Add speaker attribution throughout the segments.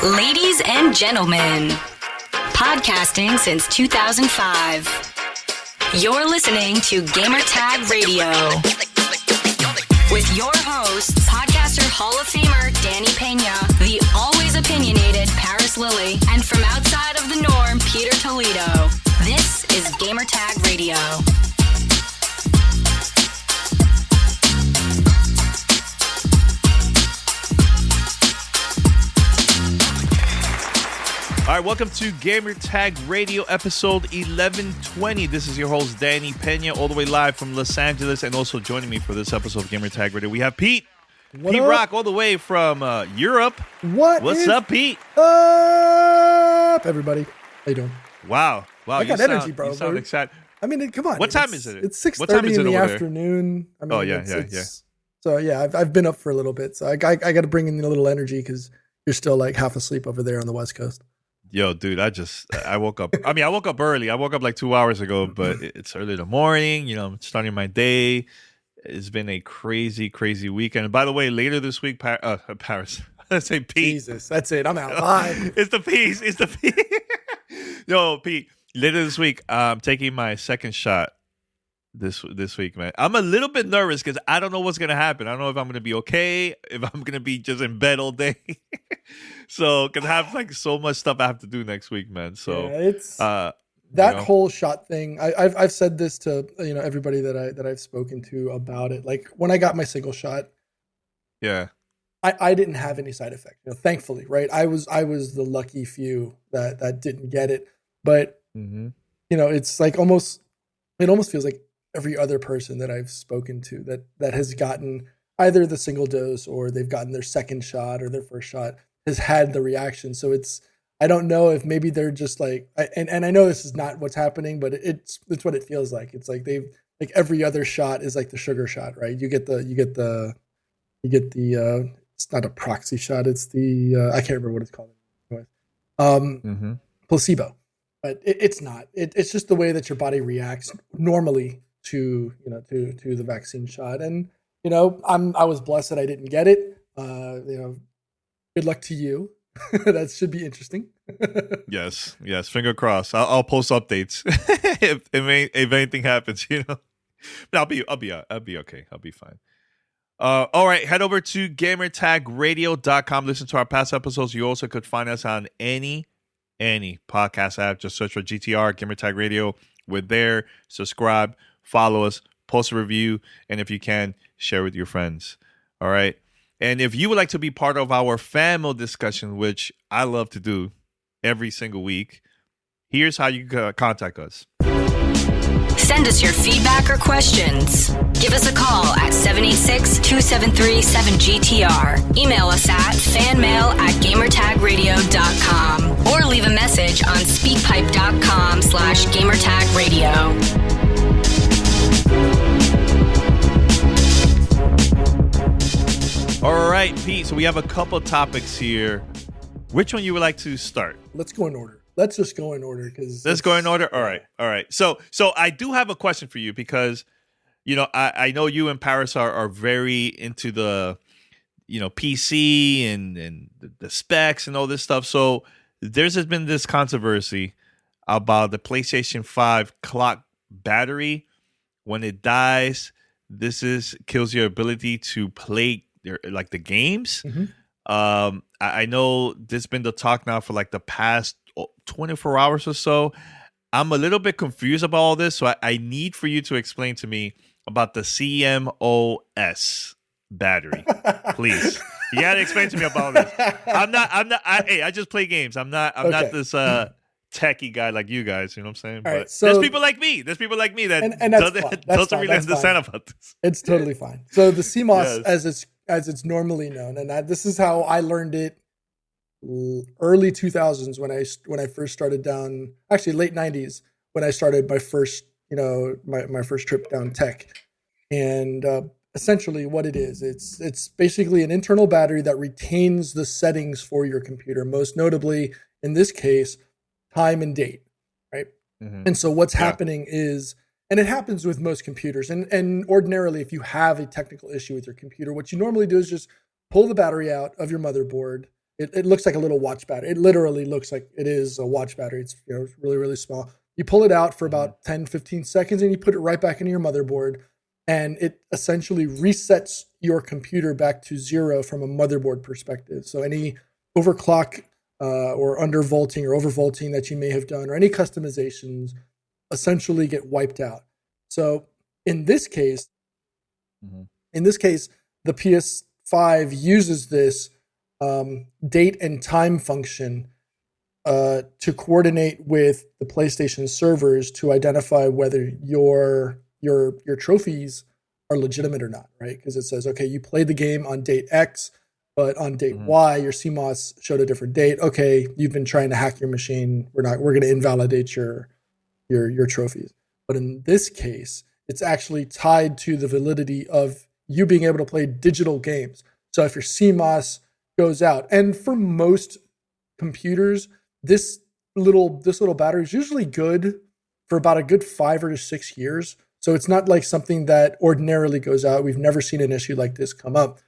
Speaker 1: Ladies and gentlemen, podcasting since 2005. You're listening to Gamertag Radio with your hosts, podcaster Hall of Famer Danny Pena, the always opinionated Paris Lilly, and from outside of the norm, Peter Toledo. This is Gamertag Radio.
Speaker 2: All right, welcome to Gamertag Radio episode 1120. This is your host, Danny Pena, all the way live from Los Angeles, and also joining me for this episode of Gamertag Radio, we have Pete. Pete Rock, all the way from Europe. What's up, Pete?
Speaker 3: Up, everybody. How you doing?
Speaker 2: Wow.
Speaker 3: I got energy, bro.
Speaker 2: You sound excited.
Speaker 3: I mean, come on.
Speaker 2: What time is it?
Speaker 3: It's 6:30 in the afternoon. I mean,
Speaker 2: yeah.
Speaker 3: So, yeah, I've been up for a little bit, so I got to bring in a little energy because you're still like half asleep over there on the West Coast.
Speaker 2: Yo, dude, I woke up. I woke up early. I woke up like 2 hours ago, but it's early in the morning. You know, I'm starting my day. It's been a crazy, crazy weekend. And by the way, later this week, Paris. Let's say Pete.
Speaker 3: Jesus, that's it. I'm out live.
Speaker 2: It's the peace. Yo, Pete, later this week, I'm taking my second shot this week, man. I'm a little bit nervous because I don't know what's going to happen. I don't know if I'm going to be okay, if I'm going to be just in bed all day. So, because I have like so much stuff I have to do next week, man. So,
Speaker 3: yeah, it's that whole shot thing. I've said this to everybody that I've spoken to about it. Like when I got my single shot,
Speaker 2: yeah,
Speaker 3: I didn't have any side effects. Thankfully, right? I was the lucky few that didn't get it. But it's like it almost feels like every other person that I've spoken to that has gotten either the single dose or they've gotten their second shot or their first shot has had the reaction. So I don't know if maybe they're just like, and I know this is not what's happening, but it's what it feels like. It's like like every other shot is like the sugar shot, right? You get the it's not a proxy shot. It's the, I can't remember what it's called. Placebo, but it's not, it's just the way that your body reacts normally to the vaccine shot. And, I was blessed that I didn't get it. Good luck to you. That should be interesting.
Speaker 2: Yes. Finger crossed. I'll post updates if anything happens. But I'll be okay. I'll be fine. All right, head over to gamertagradio.com. Listen to our past episodes. You also could find us on any podcast app. Just search for GTR Gamertag Radio. We're there. Subscribe, follow us, post a review, and if you can, share with your friends. All right. And if you would like to be part of our family discussion, which I love to do every single week, here's how you can contact us.
Speaker 1: Send us your feedback or questions. Give us a call at 786-273-7GTR. Email us at fanmail@gamertagradio.com or leave a message on speakpipe.com/gamertagradio.
Speaker 2: All right, Pete. So we have a couple topics here. Which one you would like to start?
Speaker 3: Let's go in order. Let's just go in order because
Speaker 2: let's go in order. All right. So I do have a question for you because, I know you and Paris are very into the, PC and the specs and all this stuff. So there's been this controversy about the PlayStation 5 clock battery. When it dies, kills your ability to play like the games. I know there's been the talk now for like the past 24 hours or so. I'm a little bit confused about all this, so I need for you to explain to me about the CMOS battery, please. You gotta explain to me about this. I just play games. I'm not this techie guy like you guys. You know what I'm saying?
Speaker 3: Right,
Speaker 2: but
Speaker 3: so,
Speaker 2: there's people like me. There's people like me that doesn't really understand about this.
Speaker 3: It's totally fine. So the CMOS, as it's normally known, and this is how I learned it. Early 2000s when I first started down, actually late 90s when I started my first my first trip down tech, and essentially what it is, it's basically an internal battery that retains the settings for your computer, most notably in this case time and date, right? And so what's happening is, and it happens with most computers, and ordinarily if you have a technical issue with your computer, what you normally do is just pull the battery out of your motherboard It looks like a little watch battery. It literally looks like it is a watch battery. It's really, really small. You pull it out for about 10, 15 seconds and you put it right back into your motherboard, and it essentially resets your computer back to zero from a motherboard perspective. So any overclock or undervolting or overvolting that you may have done, or any customizations, essentially get wiped out. So in this case, the PS5 uses this date and time function to coordinate with the PlayStation servers to identify whether your trophies are legitimate or not, right? Because it says, okay, you played the game on date X, but on date Y, your CMOS showed a different date. Okay, you've been trying to hack your machine. We're going to invalidate your trophies. But in this case, it's actually tied to the validity of you being able to play digital games. So if your CMOS goes out, and for most computers, this little battery is usually good for about a good 5 or 6 years. So it's not like something that ordinarily goes out. We've never seen an issue like this come up,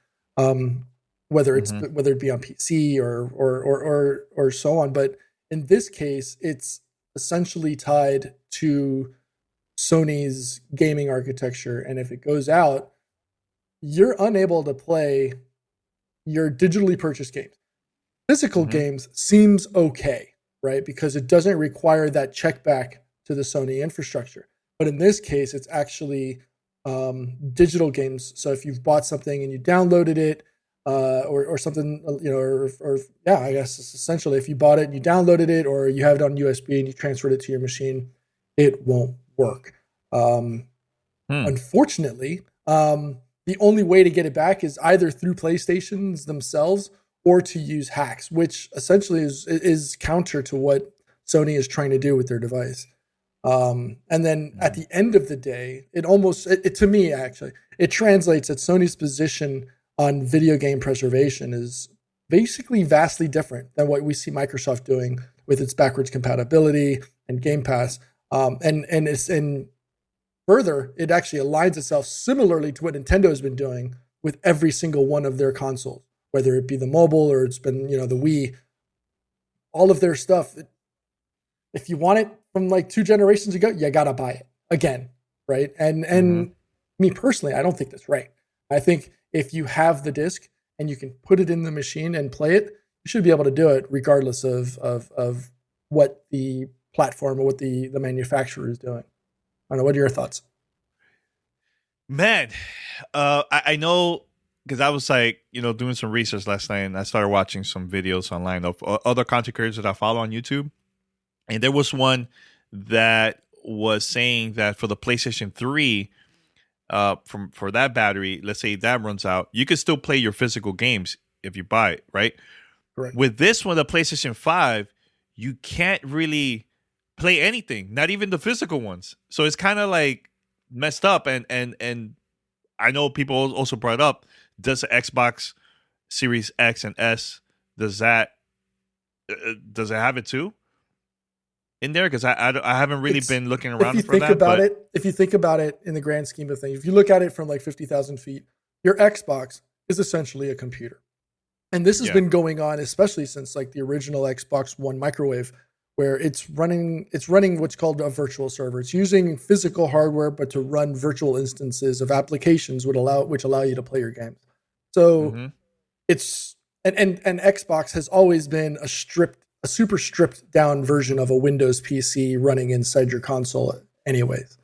Speaker 3: whether it be on PC or so on. But in this case, it's essentially tied to Sony's gaming architecture, and if it goes out, you're unable to play your digitally purchased games. Physical games seems okay, right? Because it doesn't require that check back to the Sony infrastructure. But in this case, it's actually digital games. So if you've bought something and you downloaded it, or something, I guess it's essentially if you bought it and you downloaded it, or you have it on USB and you transferred it to your machine, it won't work. Unfortunately, the only way to get it back is either through PlayStations themselves or to use hacks, which essentially is counter to what Sony is trying to do with their device. And then at the end of the day, to me, actually, it translates that Sony's position on video game preservation is basically vastly different than what we see Microsoft doing with its backwards compatibility and Game Pass. And further, it actually aligns itself similarly to what Nintendo has been doing with every single one of their consoles, whether it be the mobile or it's been, the Wii. All of their stuff, if you want it from like 2 generations ago, you gotta buy it again, right? And me personally, I don't think that's right. I think if you have the disc and you can put it in the machine and play it, you should be able to do it regardless of what the platform or what the manufacturer is doing. I don't know. What are your thoughts?
Speaker 2: Man, I know, because I was like, doing some research last night, and I started watching some videos online of other content creators that I follow on YouTube. And there was one that was saying that for the PlayStation 3, for that battery, let's say that runs out, you can still play your physical games if you buy it, right?
Speaker 3: Correct. With
Speaker 2: this one, the PlayStation 5, you can't really play anything, not even the physical ones. So it's kind of like messed up. And I know people also brought up, does the Xbox Series X and S, does it have it too in there? Because I haven't really been looking around for that.
Speaker 3: If you think about it in the grand scheme of things, if you look at it from like 50,000 feet, your Xbox is essentially a computer. And this has been going on, especially since like the original Xbox One microwave, where it's running what's called a virtual server. It's using physical hardware, but to run virtual instances of applications which allow you to play your games. So it's and Xbox has always been a super stripped down version of a Windows PC running inside your console anyways.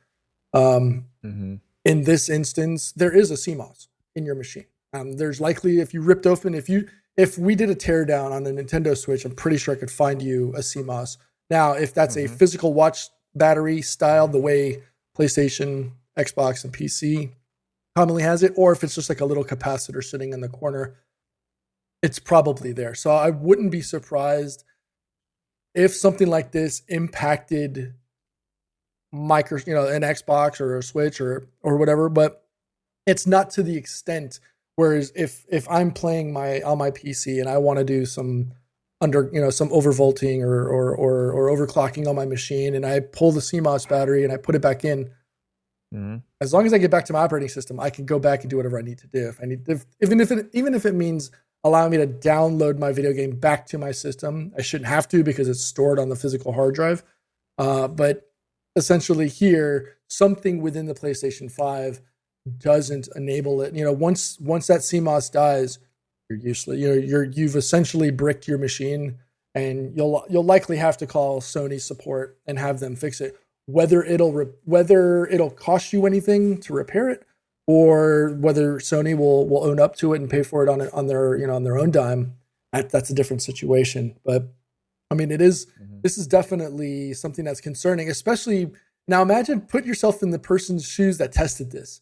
Speaker 3: In this instance, there is a CMOS in your machine. There's likely, if you ripped open, if we did a teardown on the Nintendo Switch, I'm pretty sure I could find you a CMOS. Now, if that's a physical watch battery style, the way PlayStation, Xbox, and PC commonly has it, or if it's just like a little capacitor sitting in the corner, it's probably there. So I wouldn't be surprised if something like this impacted an Xbox or a Switch or whatever, but it's not to the extent. Whereas if I'm playing on my PC and I want to do some overvolting or overclocking on my machine, and I pull the CMOS battery and I put it back in, as long as I get back to my operating system, I can go back and do whatever I need to do. Even if it means allowing me to download my video game back to my system. I shouldn't have to because it's stored on the physical hard drive. But essentially here, something within the PlayStation 5 doesn't enable it. Once that CMOS dies, you're useless. You've essentially bricked your machine, and you'll likely have to call Sony support and have them fix it. Whether it'll cost you anything to repair it, or whether Sony will own up to it and pay for it on their own dime, that's a different situation. But I mean, this is definitely something that's concerning, especially now. Imagine, put yourself in the person's shoes that tested this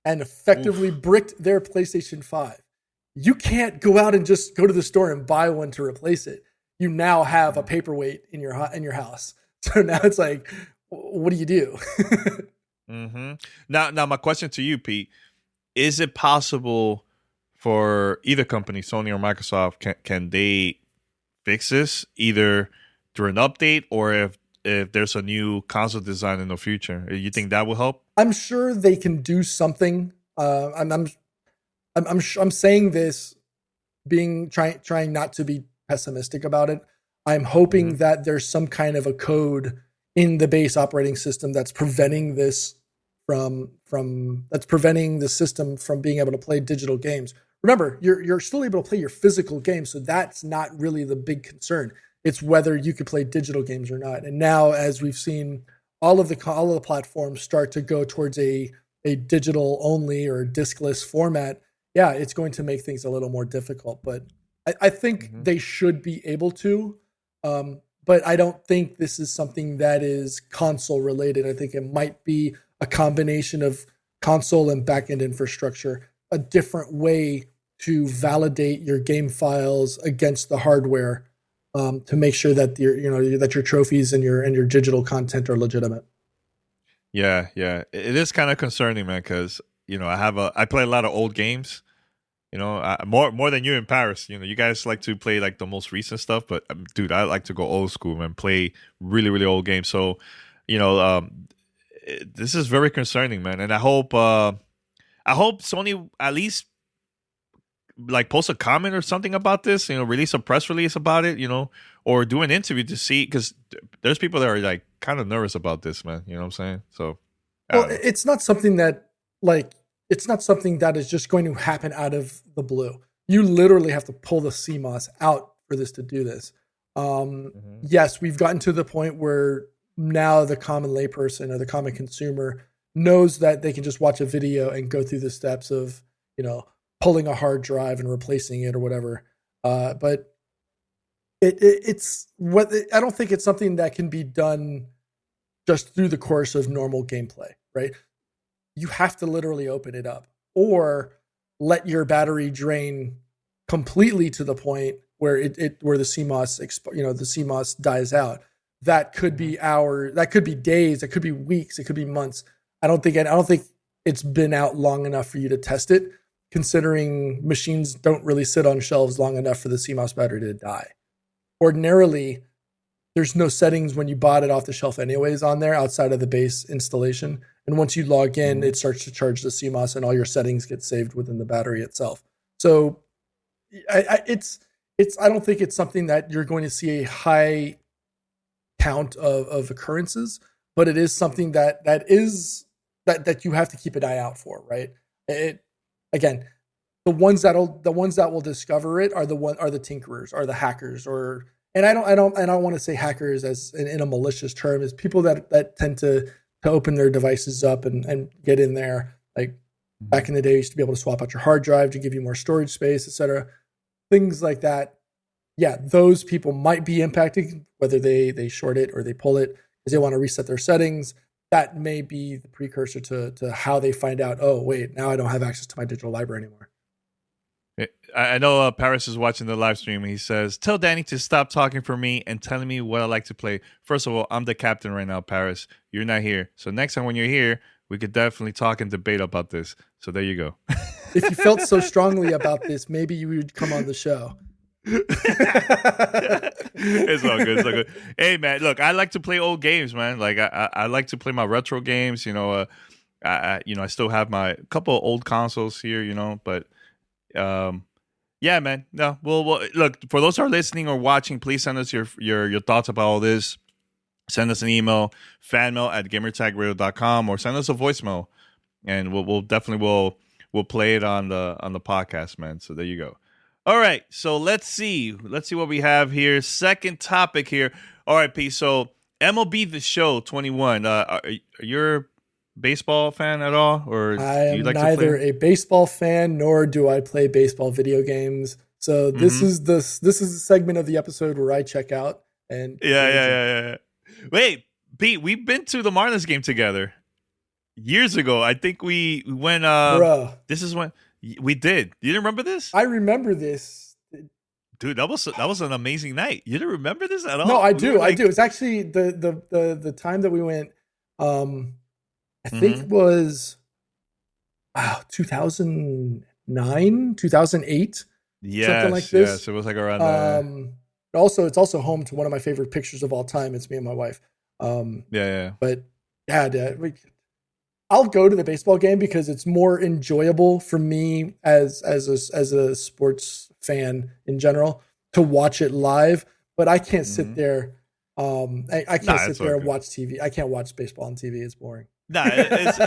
Speaker 3: and effectively bricked their PlayStation 5. You can't go out and just go to the store and buy one to replace it. You now have a paperweight in your house. So now it's like, what do you do?
Speaker 2: Now, my question to you, Pete, is it possible for either company, Sony or Microsoft, can they fix this either through an update or if there's a new console design in the future? You think that will help?
Speaker 3: I'm sure they can do something. I'm saying this trying not to be pessimistic about it. I'm hoping that there's some kind of a code in the base operating system that's preventing this that's preventing the system from being able to play digital games. Remember, you're still able to play your physical games, so that's not really the big concern. It's whether you could play digital games or not. And now, as we've seen, all of the platforms start to go towards a digital only or diskless format. Yeah, it's going to make things a little more difficult, but I think they should be able to. But I don't think this is something that is console related. I think it might be a combination of console and backend infrastructure, a different way to validate your game files against the hardware, to make sure that your trophies and your digital content are legitimate.
Speaker 2: Yeah, it is kind of concerning, man, because I play a lot of old games. More than you in Paris. You guys like to play like the most recent stuff, but dude, I like to go old school, man. Play really, really old games. So, this is very concerning, man. And I hope Sony at least like post a comment or something about this. Release a press release about it. Or do an interview to see, because there's people that are like kind of nervous about this, man. You know what I'm saying? So,
Speaker 3: it's not something that it's not something that is just going to happen out of the blue. You literally have to pull the CMOS out for this to do this. Yes, we've gotten to the point where now the common layperson or the common consumer knows that they can just watch a video and go through the steps of, pulling a hard drive and replacing it or whatever. But I don't think it's something that can be done just through the course of normal gameplay, right? You have to literally open it up or let your battery drain completely to the point where where the CMOS the CMOS dies out. That could be hours, that could be days, that could be weeks, it could be months. I don't think it's been out long enough for you to test it, considering machines don't really sit on shelves long enough for the CMOS battery to die. Ordinarily, there's no settings when you bought it off the shelf anyways on there outside of the base installation. And once you log in, it starts to charge the CMOS and all your settings get saved within the battery itself. So I don't think it's something that you're going to see a high count of occurrences, but it is something that you have to keep an eye out for, right? Again, the ones that will discover it are the tinkerers, are the hackers, and I don't want to say hackers as in a malicious term, is people that tend to open their devices up and get in there. Like back in the day, you used to be able to swap out your hard drive to give you more storage space, etc. Things like that. Yeah, those people might be impacted, whether they short it or they pull it because they want to reset their settings. That may be the precursor to how they find out, oh, wait, now I don't have access to my digital library anymore.
Speaker 2: I know Paris is watching the live stream. He says, tell Danny to stop talking for me and telling me what I like to play. First of all, I'm the captain right now, Paris. You're not here. So next time when you're here, we could definitely talk and debate about this. So there you go.
Speaker 3: If you felt so strongly about this, maybe you would come on the show.
Speaker 2: It's all good. It's all good. Hey, man, look, I like to play old games, man. Like I like to play my retro games. I still have my couple of old consoles here, but Yeah, man. No, well, look, for those who are listening or watching, please send us your thoughts about all this. Send us an email, fanmail@gamertagradio.com, or send us a voicemail, and we'll definitely we'll play it on the podcast, man. So there you go. All right, so let's see what we have here. Second topic here. All right, P. So MLB The Show 21. Are you a baseball fan at all, or
Speaker 3: I
Speaker 2: do you
Speaker 3: am
Speaker 2: like
Speaker 3: neither
Speaker 2: to play?
Speaker 3: a baseball fan nor do I play baseball video games. So this is the segment of the episode where I check out and
Speaker 2: Yeah. Wait, Pete, we've been to the Marlins game together years ago. I think we went.
Speaker 3: Bruh.
Speaker 2: This is when we did. You didn't remember this?
Speaker 3: I remember this.
Speaker 2: Dude, that was an amazing night. You didn't remember this at all?
Speaker 3: No, I do. I do. It's actually the time that we went. I think it was 2009, 2008.
Speaker 2: Yes,
Speaker 3: something like this.
Speaker 2: Yes, it was like around there.
Speaker 3: It's also home to one of my favorite pictures of all time. It's me and my wife.
Speaker 2: Yeah.
Speaker 3: But yeah, I'll go to the baseball game because it's more enjoyable for me as a sports fan in general to watch it live. But I can't sit there. I can't sit there and watch TV. I can't watch baseball on TV. It's boring.
Speaker 2: Nah, it's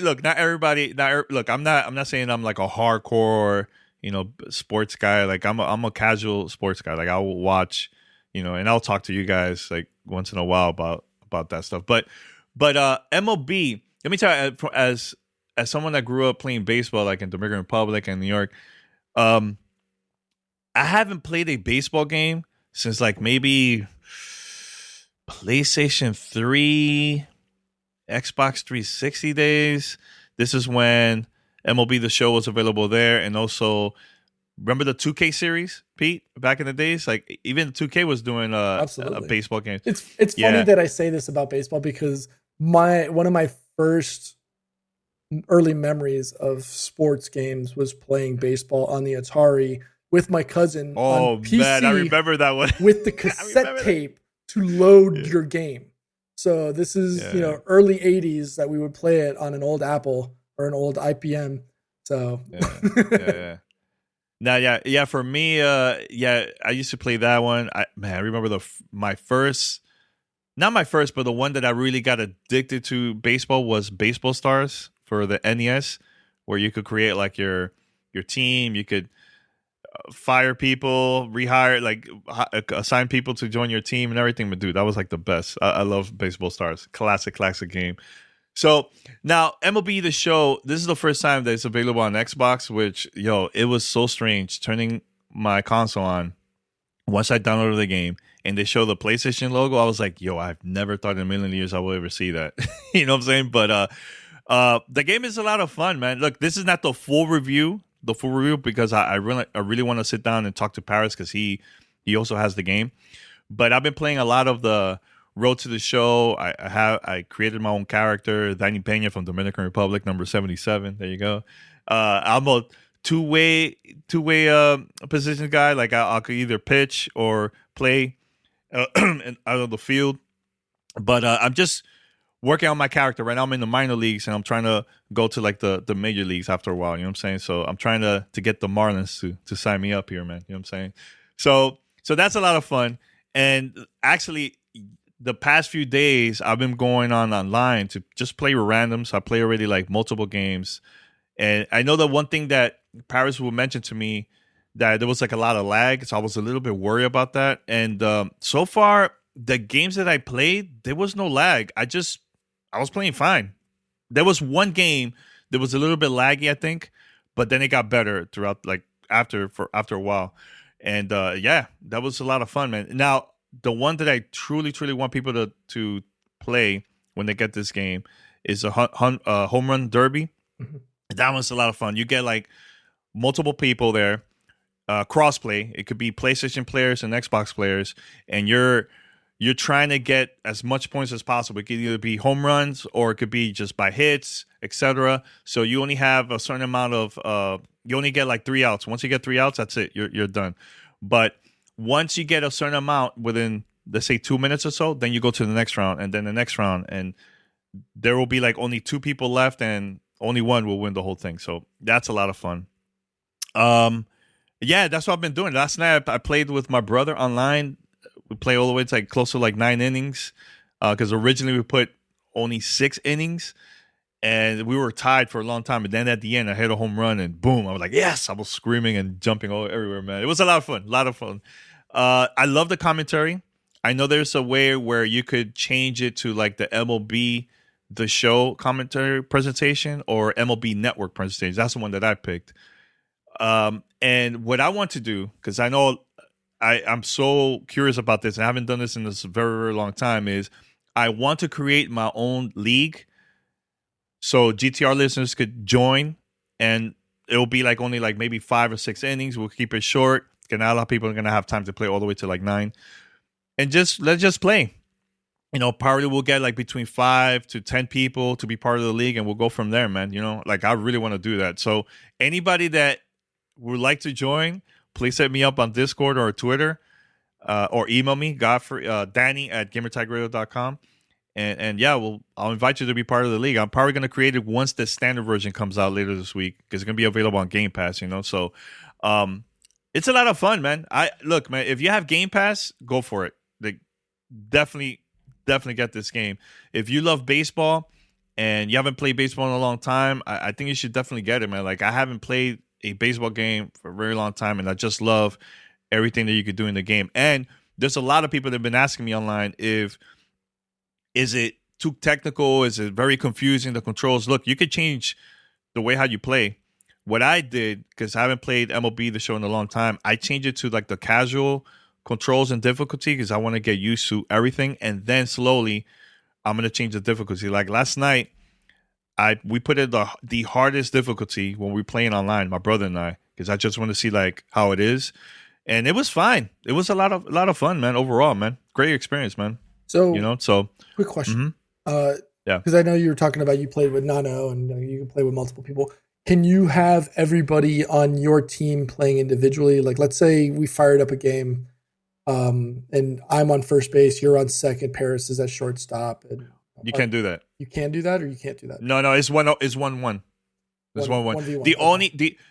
Speaker 2: look, not everybody. Look, I'm not saying I'm like a hardcore, sports guy. Like I'm a casual sports guy. Like I'll watch, and I'll talk to you guys like once in a while about that stuff. But MLB. Let me tell you, as someone that grew up playing baseball, like in Dominican Republic and New York, I haven't played a baseball game since like maybe PlayStation 3. Xbox 360 days. This is when MLB The Show was available there, and also remember the 2K series, Pete, back in the days. Like even 2K was doing a baseball game.
Speaker 3: It's funny that I say this about baseball because one of my first early memories of sports games was playing baseball on the Atari with my cousin. On PC,
Speaker 2: man, I remember that one
Speaker 3: with the cassette tape to load your game. So this is, early 80s that we would play it on an old Apple or an old IPM. So
Speaker 2: yeah. Now, for me, I used to play that one. I remember not my first, but the one that I really got addicted to baseball was Baseball Stars for the NES, where you could create like your team. You could fire people, rehire, like assign people to join your team and everything. But dude, that was like the best. I love Baseball Stars. Classic game. So now MLB The Show, this is the first time that it's available on Xbox, which it was so strange turning my console on once I downloaded the game and they show the PlayStation logo. I was like, I've never thought in a million years I will ever see that. You know what I'm saying? But the game is a lot of fun, man. Look, this is not the full review because I really want to sit down and talk to Paris because he also has the game. But I've been playing a lot of the Road to the Show. I created my own character, Danny Pena from Dominican Republic, number 77. There you go. I'm a two-way position guy. Like I could either pitch or play out of the field. But I'm just working on my character right now. I'm in the minor leagues and I'm trying to go to like the major leagues after a while. You know what I'm saying? So I'm trying to get the Marlins to sign me up here, man. You know what I'm saying? So that's a lot of fun. And actually, the past few days I've been going online to just play with randoms. I play already like multiple games. And I know that one thing that Paris will mention to me that there was like a lot of lag. So I was a little bit worried about that. And so far, the games that I played, there was no lag. I was playing fine. There was one game that was a little bit laggy, I think, but then it got better throughout, like after a while. And that was a lot of fun, man. Now, the one that I truly want people to play when they get this game is a home run derby. Mm-hmm. That one's a lot of fun. You get like multiple people there, crossplay. It could be PlayStation players and Xbox players, and you're trying to get as much points as possible. It could either be home runs or it could be just by hits, etc. So you only have a certain amount of you only get like 3 outs. Once you get 3 outs, that's it. You're done. But once you get a certain amount within, let's say, 2 minutes or so, then you go to the next round and then the next round, and there will be like only 2 people left and only one will win the whole thing. So that's a lot of fun. Yeah, that's what I've been doing. Last night I played with my brother online. We play all the way to like close to like 9 innings, because originally we put only 6 innings, and we were tied for a long time. But then at the end, I hit a home run, and boom! I was like, yes! I was screaming and jumping all everywhere, man. It was a lot of fun. A lot of fun. I love the commentary. I know there's a way where you could change it to like the MLB The Show commentary presentation or MLB Network presentation. That's the one that I picked. And what I want to do, because I know I'm so curious about this, and I haven't done this in this very, very long time, is I want to create my own league so GTR listeners could join, and it'll be like only like maybe 5 or 6 innings. We'll keep it short, because not a lot of people are going to have time to play all the way to like 9. And let's just play. Probably we'll get like between 5 to 10 people to be part of the league, and we'll go from there, man. Like I really want to do that. So anybody that would like to join, please hit me up on Discord or Twitter, or email me, Danny at gamertagradio.com. And yeah, I'll invite you to be part of the league. I'm probably going to create it once the standard version comes out later this week, because it's going to be available on Game Pass, So it's a lot of fun, man. Look, man, if you have Game Pass, go for it. Like, definitely get this game. If you love baseball and you haven't played baseball in a long time, I think you should definitely get it, man. Like, I haven't played a baseball game for a very long time, and I just love everything that you could do in the game. And there's a lot of people that have been asking me online is it too technical? Is it very confusing, the controls? Look, you could change the way how you play. What I did, because I haven't played MLB The Show in a long time, I changed it to like the casual controls and difficulty, because I want to get used to everything, and then slowly I'm going to change the difficulty. Like last night, we put it the hardest difficulty when we're playing online, my brother and I, because I just want to see like how it is, and it was fine. It was a lot of fun, man. Overall, man, great experience, man.
Speaker 3: So quick question,
Speaker 2: yeah,
Speaker 3: because I know you were talking about you played with Nano, and you can play with multiple people. Can you have everybody on your team playing individually? Like, let's say we fired up a game, and I'm on first base, you're on second, Paris is at shortstop, and
Speaker 2: you can't do that.
Speaker 3: You can do that, or you can't do that?
Speaker 2: No, it's 1-1. It's 1-1.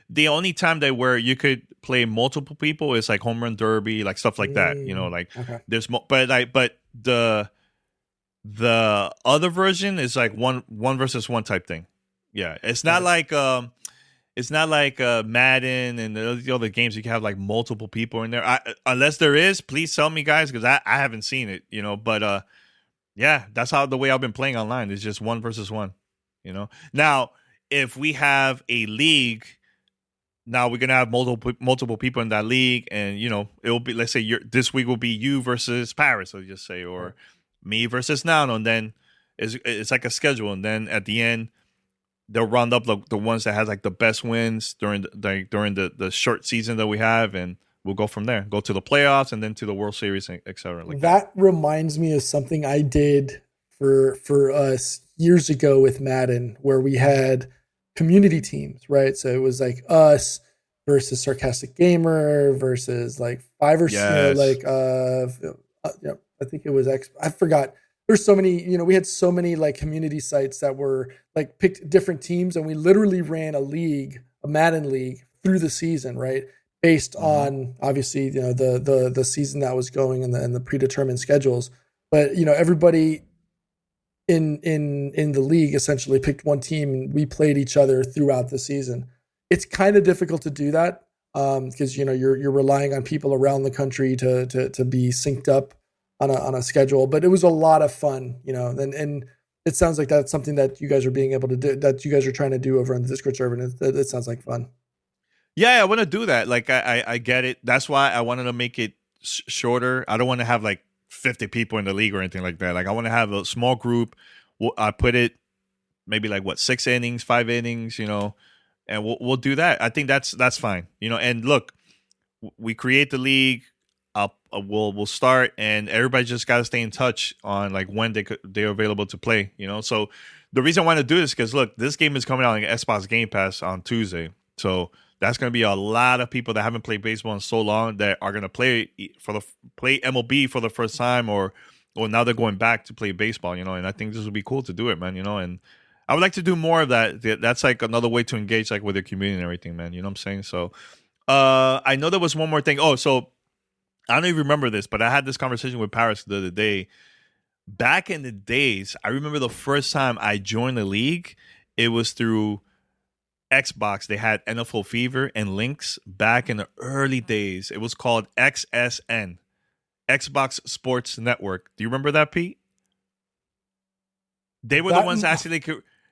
Speaker 2: The only time that where you could play multiple people is like home run derby, like stuff like that.
Speaker 3: Okay.
Speaker 2: There's but the other version is like one versus one type thing. Yeah, it's not like Madden and the other games you can have like multiple people in there. Unless there is, please tell me, guys, because I haven't seen it. But yeah, that's how the way I've been playing online is just 1 versus 1. Now if we have a league, now we're gonna have multiple people in that league, and it'll be, let's say this week will be you versus Paris, let's just say, or me versus Nano, and then it's like a schedule, and then at the end they'll round up the ones that has like the best wins during the short season that we have, and we'll go from there, go to the playoffs, and then to the World Series, etc. Like
Speaker 3: that reminds me of something I did for us years ago with Madden, where we had community teams, right? So it was like us versus Sarcastic Gamer versus like 5 or 6, I think it was I forgot. There's so many, we had so many like community sites that were like picked different teams, and we literally ran a Madden league through the season, right? Based on obviously, the season that was going and the predetermined schedules. But everybody in the league essentially picked one team, and we played each other throughout the season. It's kind of difficult to do that because you're relying on people around the country to be synced up on a schedule. But it was a lot of fun, and it sounds like that's something that you guys are being able to do, that you guys are trying to do over on the Discord server. And it sounds like fun.
Speaker 2: Yeah, I want to do that. Like I get it. That's why I wanted to make it shorter. I don't want to have like 50 people in the league or anything like that. Like I want to have a small group. I put it maybe like 6 innings, 5 innings, and we'll do that. I think that's fine, And look, we create the league. We'll start, and everybody just got to stay in touch on like when they're available to play, So the reason I want to do this because look, this game is coming out on Xbox Game Pass on Tuesday, so that's going to be a lot of people that haven't played baseball in so long that are going to play MLB for the first time, or now they're going back to play baseball, And I think this would be cool to do it, man, And I would like to do more of that. That's like another way to engage like with the community and everything, man. You know what I'm saying? So I know there was one more thing. Oh, so I don't even remember this, but I had this conversation with Paris the other day. Back in the days, I remember the first time I joined the league, it was through Xbox. They had NFL Fever and links back in the early days. It was called XSN, Xbox Sports Network. Do you remember that, Pete? They were the ones actually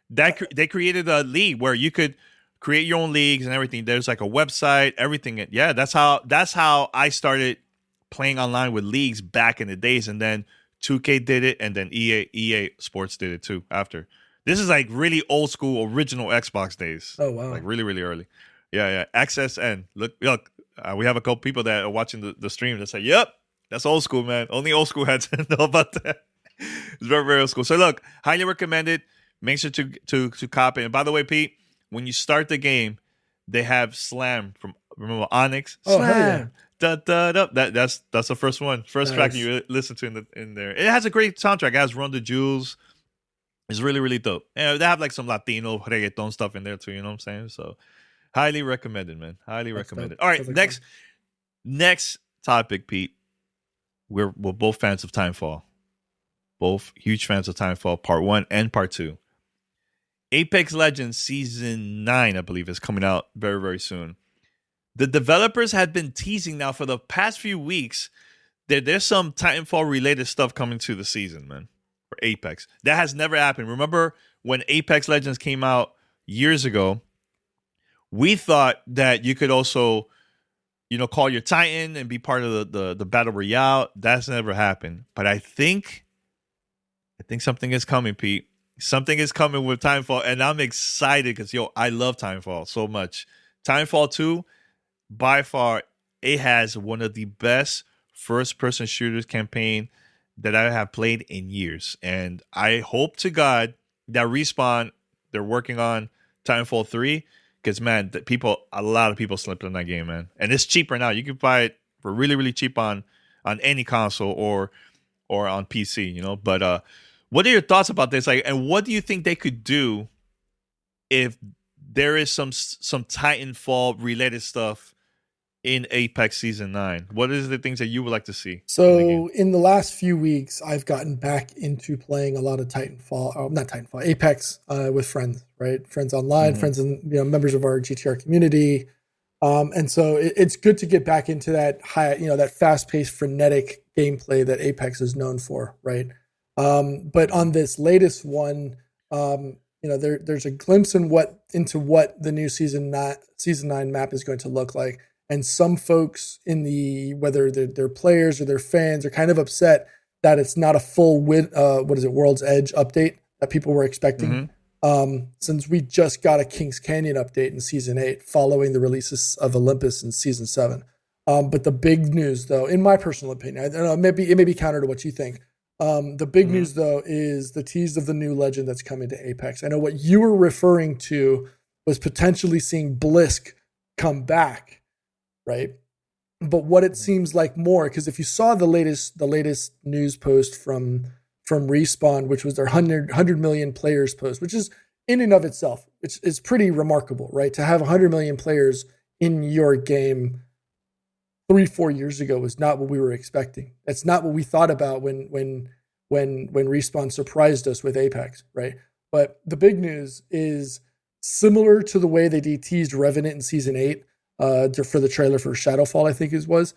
Speaker 2: they created a league where you could create your own leagues and everything. There's like a website, everything. Yeah, that's how I started playing online with leagues back in the days, and then 2K did it, and then EA Sports did it too after. This is like really old school, original Xbox days.
Speaker 3: Oh wow,
Speaker 2: like really, really early. Yeah. XSN. Look. We have a couple people that are watching the stream that say, "Yep, that's old school, man. Only old school heads know about that." It's very, very old school. So look, highly recommended. Make sure to copy. And by the way, Pete, when you start the game, they have Slam from remember Onyx.
Speaker 3: Oh,
Speaker 2: Slam. Da, da, da. That's the first one. First
Speaker 3: Nice.
Speaker 2: track you listen to in there. It has a great soundtrack. It has Run the Jewels. It's really, really dope. And they have like some Latino reggaeton stuff in there too. You know what I'm saying? So highly recommended, man. Highly recommended.
Speaker 3: dope.
Speaker 2: All right,
Speaker 3: Sounds like
Speaker 2: next topic, Pete. We're both fans of Titanfall. Both huge fans of Titanfall Part 1 and Part 2. Apex Legends Season 9, I believe, is coming out very, very soon. The developers had been teasing now for the past few weeks that there's some Titanfall-related stuff coming to the season, man, for Apex. That has never happened. Remember when Apex Legends came out years ago, we thought that you could also, call your Titan and be part of the Battle Royale. That's never happened. But I think something is coming, Pete. Something is coming with Titanfall, and I'm excited because, I love Titanfall so much. Titanfall 2, by far, it has one of the best first-person shooters campaign that I have played in years. And I hope to God that Respawn, they're working on Titanfall 3, because, man, a lot of people slept on that game, man. And it's cheaper now. You can buy it for really, really cheap on any console or on PC, But what are your thoughts about this? And what do you think they could do if there is some Titanfall related stuff in Apex Season 9? What is the things that you would like to see?
Speaker 3: So in the last few weeks, I've gotten back into playing a lot of Apex with friends, right? Friends online, friends and members of our GTR community. And so it's good to get back into that that fast-paced, frenetic gameplay that Apex is known for, right? But on this latest one, there's a glimpse into what the new season 9 map is going to look like. And some folks whether they're players or they're fans are kind of upset that it's not a full World's Edge update that people were expecting. Since we just got a Kings Canyon update in Season 8 following the releases of Olympus in Season 7. But the big news, though, in my personal opinion, I don't know, it may be counter to what you think. The big news, though, is the tease of the new legend that's coming to Apex. I know what you were referring to was potentially seeing Blisk come back, right? But what it seems like more, because if you saw the latest news post from Respawn, which was their 100 million players post, which is in and of itself, it's pretty remarkable, right? To have 100 million players in your game 3-4 years ago was not what we were expecting. That's not what we thought about when Respawn surprised us with Apex, right? But the big news is similar to the way they teased Revenant in Season 8 for the trailer for Shadowfall, I think it was.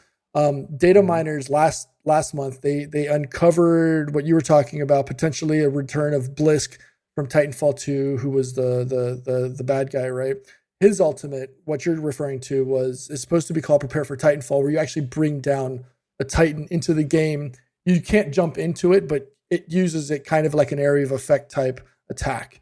Speaker 3: Data miners last month, they uncovered what you were talking about, potentially a return of Blisk from Titanfall 2, who was the bad guy, right? His ultimate, what you're referring to, is supposed to be called Prepare for Titanfall, where you actually bring down a Titan into the game. You can't jump into it, but it uses it kind of like an area of effect type attack.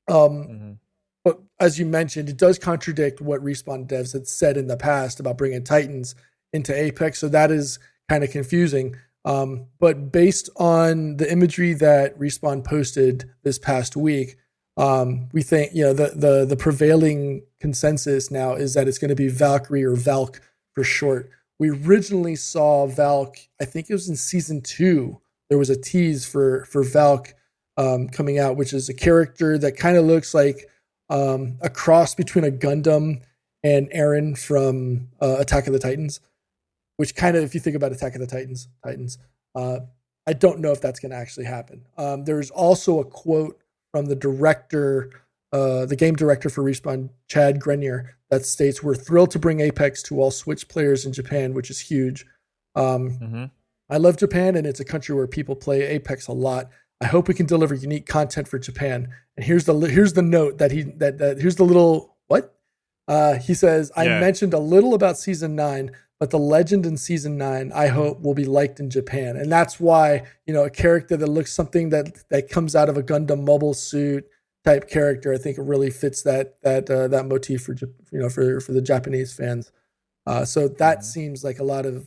Speaker 3: But as you mentioned, it does contradict what Respawn devs had said in the past about bringing Titans into Apex, so that is kind of confusing. But based on the imagery that Respawn posted this past week, we think the prevailing consensus now is that it's going to be Valkyrie or Valk for short. We originally saw Valk, I think it was in Season 2. There was a tease for Valk coming out, which is a character that kind of looks like a cross between a Gundam and Eren from Attack of the Titans, which kind of, if you think about Attack of the Titans, I don't know if that's going to actually happen. There's also a quote from the director, the game director for Respawn, Chad Grenier, that states, "We're thrilled to bring Apex to all Switch players in Japan," which is huge. I love Japan, and it's a country where people play Apex a lot. I hope we can deliver unique content for Japan. And here's the note that here's the little what? He says, "I mentioned a little about Season 9, but the legend in Season 9, I hope, will be liked in Japan." And that's why, a character that looks something that comes out of a Gundam Mobile Suit type character, I think it really fits that motif for the Japanese fans. So that seems like a lot of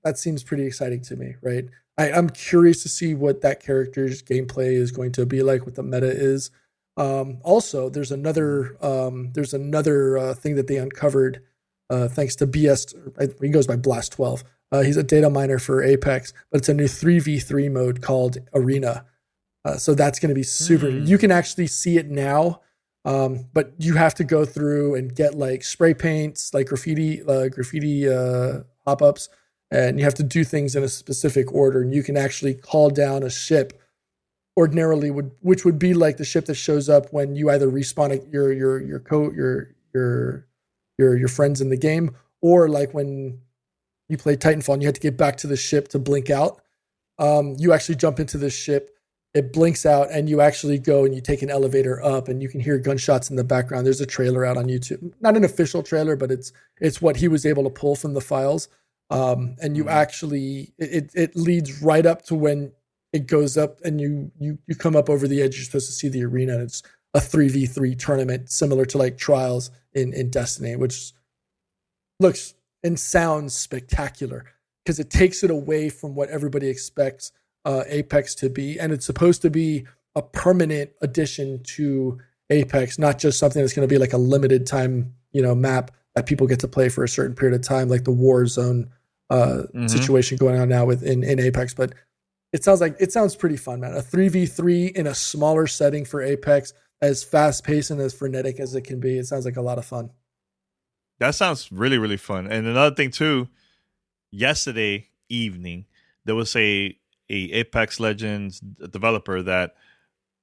Speaker 3: that seems pretty exciting to me, right? I'm curious to see what that character's gameplay is going to be like, what the meta is. Also, there's another thing that they uncovered thanks to BS. He goes by Blast 12. He's a data miner for Apex, but it's a new 3v3 mode called Arena. So that's going to be super. You can actually see it now, but you have to go through and get like spray paints, like graffiti pop-ups, and you have to do things in a specific order. And you can actually call down a ship ordinarily, which would be like the ship that shows up when you either respawn your friends in the game, or like when you play Titanfall and you have to get back to the ship to blink out. You actually jump into the ship. It blinks out, and you actually go and you take an elevator up, and you can hear gunshots in the background. There's a trailer out on YouTube, not an official trailer, but it's what he was able to pull from the files. And you actually, it leads right up to when it goes up, and you come up over the edge. You're supposed to see the arena. And it's a 3v3 tournament, similar to like Trials in Destiny, which looks and sounds spectacular because it takes it away from what everybody expects Apex to be, and it's supposed to be a permanent addition to Apex, not just something that's going to be like a limited time, map that people get to play for a certain period of time, like the Warzone situation going on now in Apex. But it sounds pretty fun, man. A 3v3 in a smaller setting for Apex, as fast paced and as frenetic as it can be. It sounds like a lot of fun.
Speaker 2: That sounds really, really fun. And another thing too, yesterday evening there was a Apex Legends developer that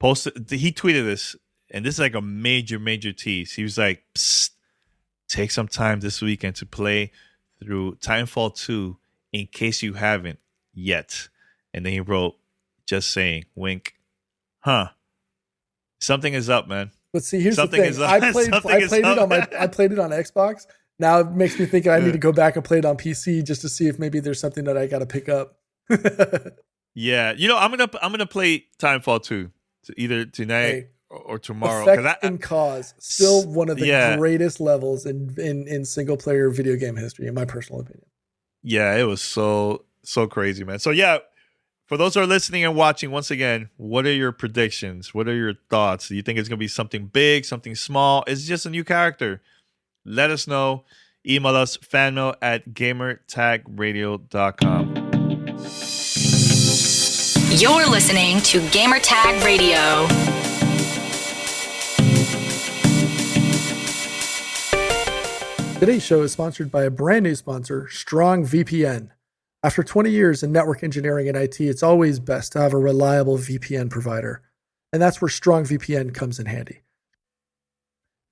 Speaker 2: posted, he tweeted this, and this is like a major tease. He was like, "Psst, take some time this weekend to play through Titanfall 2 in case you haven't yet." And then he wrote, "Just saying, wink." Something is up, man.
Speaker 3: But see, here's something the thing. I played it on Xbox. Now it makes me think I need to go back and play it on PC just to see if maybe there's something that I got to pick up.
Speaker 2: Yeah, I'm gonna play Titanfall 2 either tonight or tomorrow.
Speaker 3: Cause still one of the greatest levels in single player video game history, in my personal opinion.
Speaker 2: Yeah, it was so crazy, man. So yeah, for those who are listening and watching, once again, what are your predictions? What are your thoughts? Do you think it's gonna be something big, something small? Is it just a new character? Let us know. Email us fanmail@gamertagradio.com.
Speaker 1: You're listening to Gamertag Radio.
Speaker 3: Today's show is sponsored by a brand new sponsor, Strong VPN. After 20 years in network engineering and IT, it's always best to have a reliable VPN provider. And that's where Strong VPN comes in handy.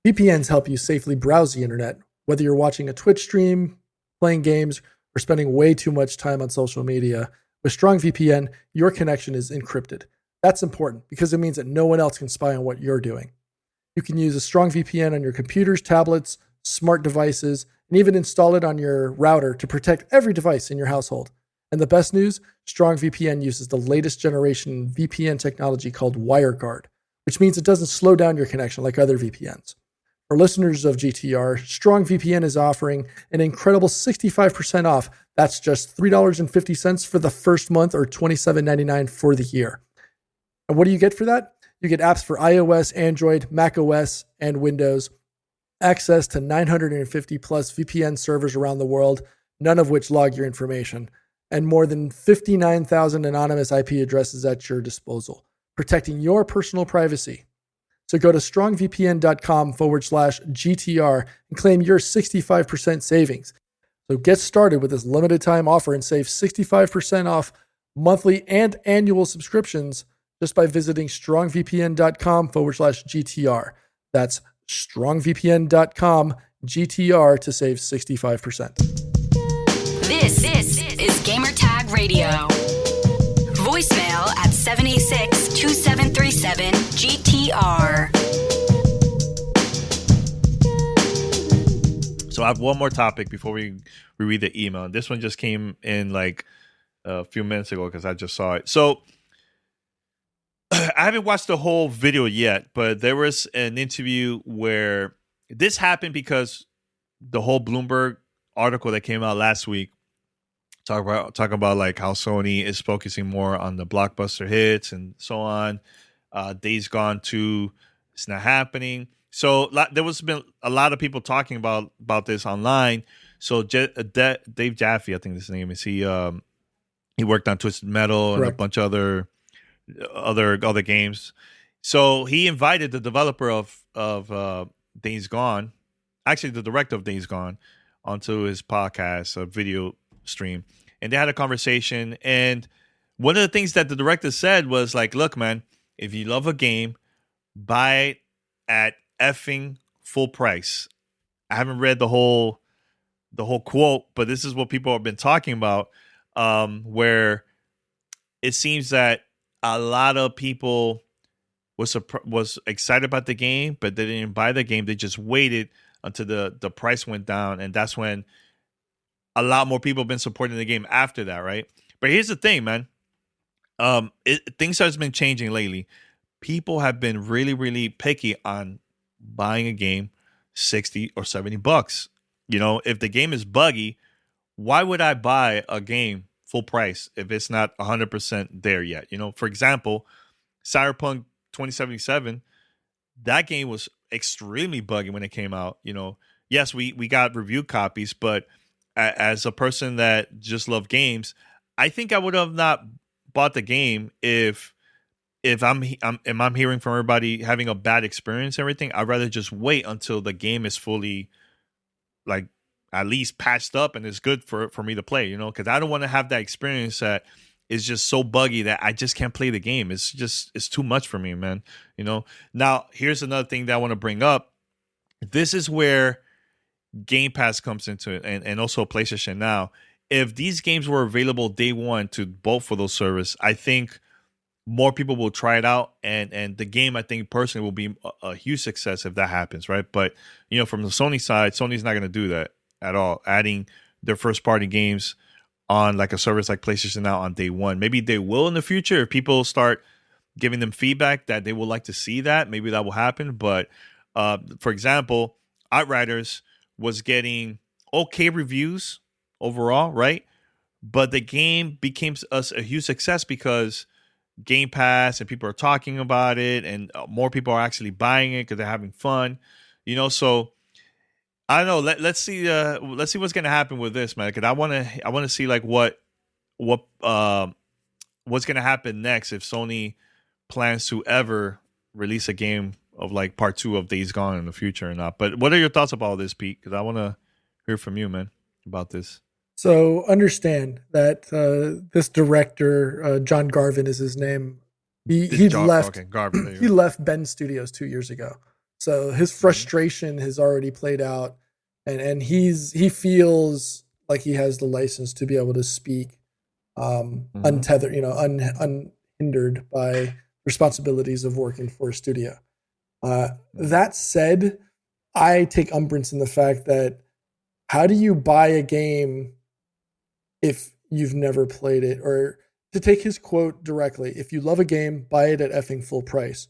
Speaker 3: VPNs help you safely browse the internet, whether you're watching a Twitch stream, playing games, or spending way too much time on social media. With Strong VPN, your connection is encrypted. That's important because it means that no one else can spy on what you're doing. You can use a Strong VPN on your computers, tablets, smart devices, and even install it on your router to protect every device in your household. And the best news, Strong VPN uses the latest generation VPN technology called WireGuard, which means it doesn't slow down your connection like other VPNs. For listeners of GTR, Strong VPN is offering an incredible 65% off. That's just $3.50 for the first month or $27.99 for the year. And what do you get for that? You get apps for iOS, Android, macOS, and Windows, access to 950 plus VPN servers around the world, none of which log your information, and more than 59,000 anonymous IP addresses at your disposal, protecting your personal privacy. So go to strongvpn.com/GTR and claim your 65% savings. So get started with this limited time offer and save 65% off monthly and annual subscriptions just by visiting strongvpn.com/GTR. That's strongvpn.com/GTR to save 65%.
Speaker 1: This is Gamertag Radio. Voicemail at 786-2737-GTR.
Speaker 2: So I have one more topic before we read the email. And this one just came in like a few minutes ago because I just saw it. So I haven't watched the whole video yet, but there was an interview where this happened because the whole Bloomberg article that came out last week talk about like how Sony is focusing more on the blockbuster hits and so on. Days Gone 2, it's not happening. So there was been a lot of people talking about this online. So Dave Jaffe, I think his name is, he worked on Twisted Metal and a bunch of other games. So he invited the developer of Days Gone, actually the director of Days Gone, onto his podcast, a video stream, and they had a conversation. And one of the things that the director said was like, look, man, if you love a game, buy it at effing full price. I haven't read the whole quote, but this is what people have been talking about, where it seems that a lot of people was excited about the game, but they didn't buy the game. They just waited until the price went down, and that's when a lot more people have been supporting the game after that, right? But here's the thing, man. Things have been changing lately. People have been really, really picky on buying a game $60 or $70. You know, if the game is buggy, why would I buy a game full price if it's not 100% there yet? You know, for example, Cyberpunk 2077, that game was extremely buggy when it came out. You know, yes, we got review copies, but as a person that just loved games, I think I would have not bought the game if I'm hearing from everybody having a bad experience and everything. I'd rather just wait until the game is fully, like, at least patched up and it's good for me to play, you know, because I don't want to have that experience that is just so buggy that I just can't play the game. It's too much for me, man. You know. Now, here's another thing that I want to bring up. This is where Game Pass comes into it, and also PlayStation Now. If these games were available day one to both of those services, I think more people will try it out, and the game, I think personally, will be a huge success if that happens, right? But you know, from the Sony side, Sony's not going to do that at all. Adding their first party games on like a service like PlayStation Now on day one. Maybe they will in the future if people start giving them feedback that they would like to see that. Maybe that will happen. But for example, Outriders was getting okay reviews overall, right? But the game became a huge success because Game Pass and people are talking about it, and more people are actually buying it because they're having fun, you know. So I don't know. Let's see what's gonna happen with this, man. Because I want to see like what's gonna happen next if Sony plans to ever release a game of like part 2 of Days Gone in the future or not. But what are your thoughts about this, Pete? Because I want to hear from you, man, about this.
Speaker 3: So understand that this director, John Garvin is his name. He left.
Speaker 2: Okay, Garvin.
Speaker 3: He left Ben Studios 2 years ago. So his frustration has already played out, and he feels like he has the license to be able to speak untethered, you know, unhindered by responsibilities of working for a studio. That said, I take umbrance in the fact that how do you buy a game if you've never played it? Or to take his quote directly, if you love a game, buy it at effing full price.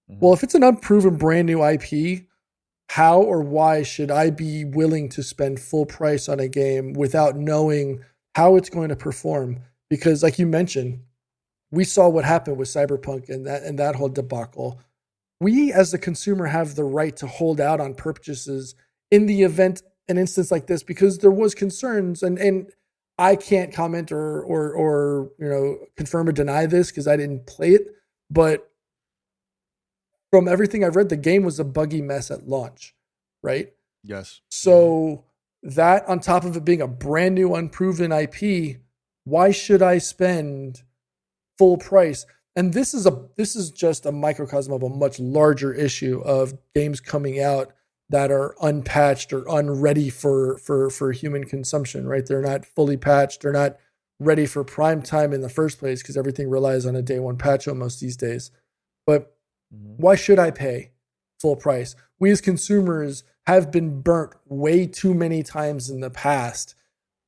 Speaker 3: Well, if it's an unproven brand new IP, how or why should I be willing to spend full price on a game without knowing how it's going to perform? Because like you mentioned, we saw what happened with Cyberpunk and that whole debacle. We as the consumer have the right to hold out on purchases in the event an instance like this, because there was concerns, and I can't comment or you know, confirm or deny this because I didn't play it, but from everything I've read, the game was a buggy mess at launch, right?
Speaker 2: Yes.
Speaker 3: So that on top of it being a brand new unproven IP, why should I spend full price? And this is just a microcosm of a much larger issue of games coming out that are unpatched or unready for human consumption, right? They're not fully patched. They're not ready for prime time in the first place because everything relies on a day one patch almost these days. But why should I pay full price? We as consumers have been burnt way too many times in the past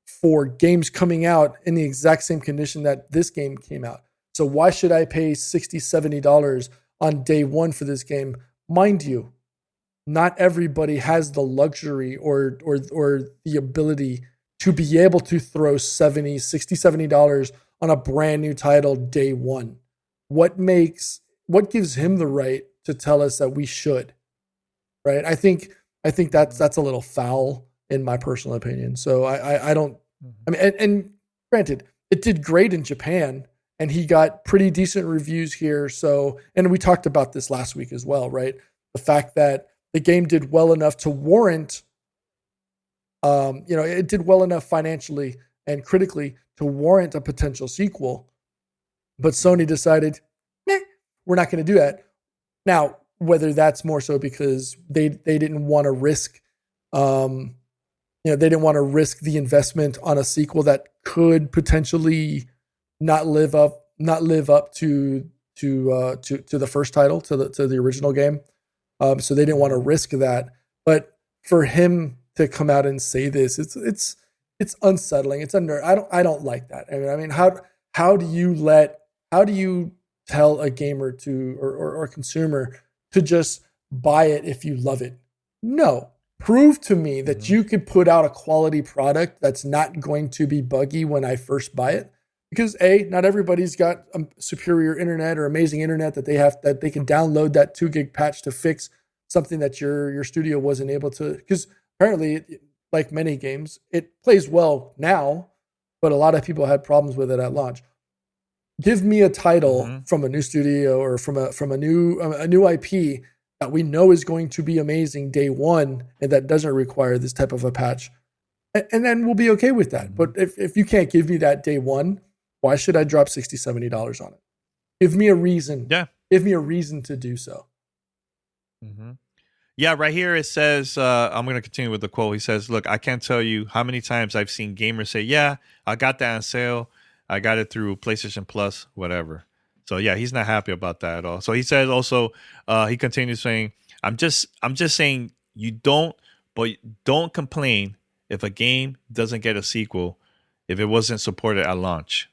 Speaker 3: for games coming out in the exact same condition that this game came out. So why should I pay $60, $70 on day one for this game? Mind you, not everybody has the luxury or the ability to be able to throw $60, $70 on a brand new title day one. What gives him the right to tell us that we should? Right? I think that's a little foul in my personal opinion. So I don't. I mean, and granted, it did great in Japan, and he got pretty decent reviews here. So, and we talked about this last week as well, right? The fact that the game did well enough to warrant, it did well enough financially and critically to warrant a potential sequel. But Sony decided, we're not going to do that. Now, whether that's more so because they didn't want to risk, they didn't want to risk the investment on a sequel that could potentially not live up to the first title, to the original game. So they didn't want to risk that. But for him to come out and say this, it's unsettling. It's I don't like that. I mean, how do you tell a gamer to or a consumer to just buy it if you love it? No. Prove to me that you could put out a quality product that's not going to be buggy when I first buy it. Because not everybody's got superior internet or amazing internet that they can download that 2 gig patch to fix something that your studio wasn't able to. Because apparently, like many games, it plays well now, but a lot of people had problems with it at launch. Give me a title from a new studio or from a new IP that we know is going to be amazing day one and that doesn't require this type of a patch, and then we'll be okay with that. But if you can't give me that day one, why should I drop $60, $70 on it? Give me a reason.
Speaker 2: Yeah.
Speaker 3: Give me a reason to do so.
Speaker 2: Mm-hmm. Yeah, right here it says, I'm going to continue with the quote. He says, look, I can't tell you how many times I've seen gamers say, yeah, I got that on sale. I got it through PlayStation Plus, whatever. So, yeah, he's not happy about that at all. So he says also, he continues saying, I'm just saying don't complain if a game doesn't get a sequel if it wasn't supported at launch.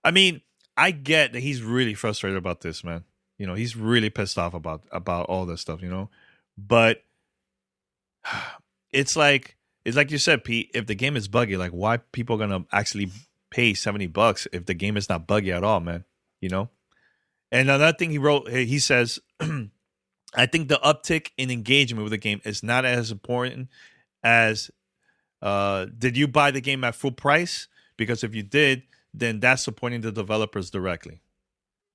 Speaker 2: I mean, I get that he's really frustrated about this, man. He's really pissed off about all this stuff, But it's like you said, Pete, if the game is buggy, like why people are going to actually pay $70 if the game is not buggy at all, man, And another thing he wrote, he says, I think the uptick in engagement with the game is not as important as did you buy the game at full price? Because if you did, then that's supporting the developers directly.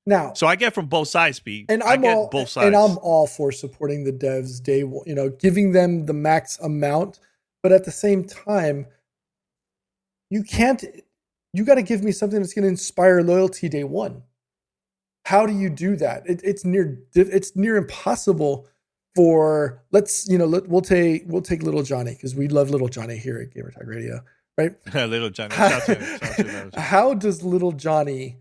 Speaker 3: Now,
Speaker 2: so I get from both sides, Pete.
Speaker 3: And I'm all for supporting the devs day one, giving them the max amount. But at the same time, you got to give me something that's going to inspire loyalty day one. How do you do that? It's near impossible for we'll take Little Johnny because we love Little Johnny here at Gamertag Radio, right?
Speaker 2: Little Johnny.
Speaker 3: How does Little Johnny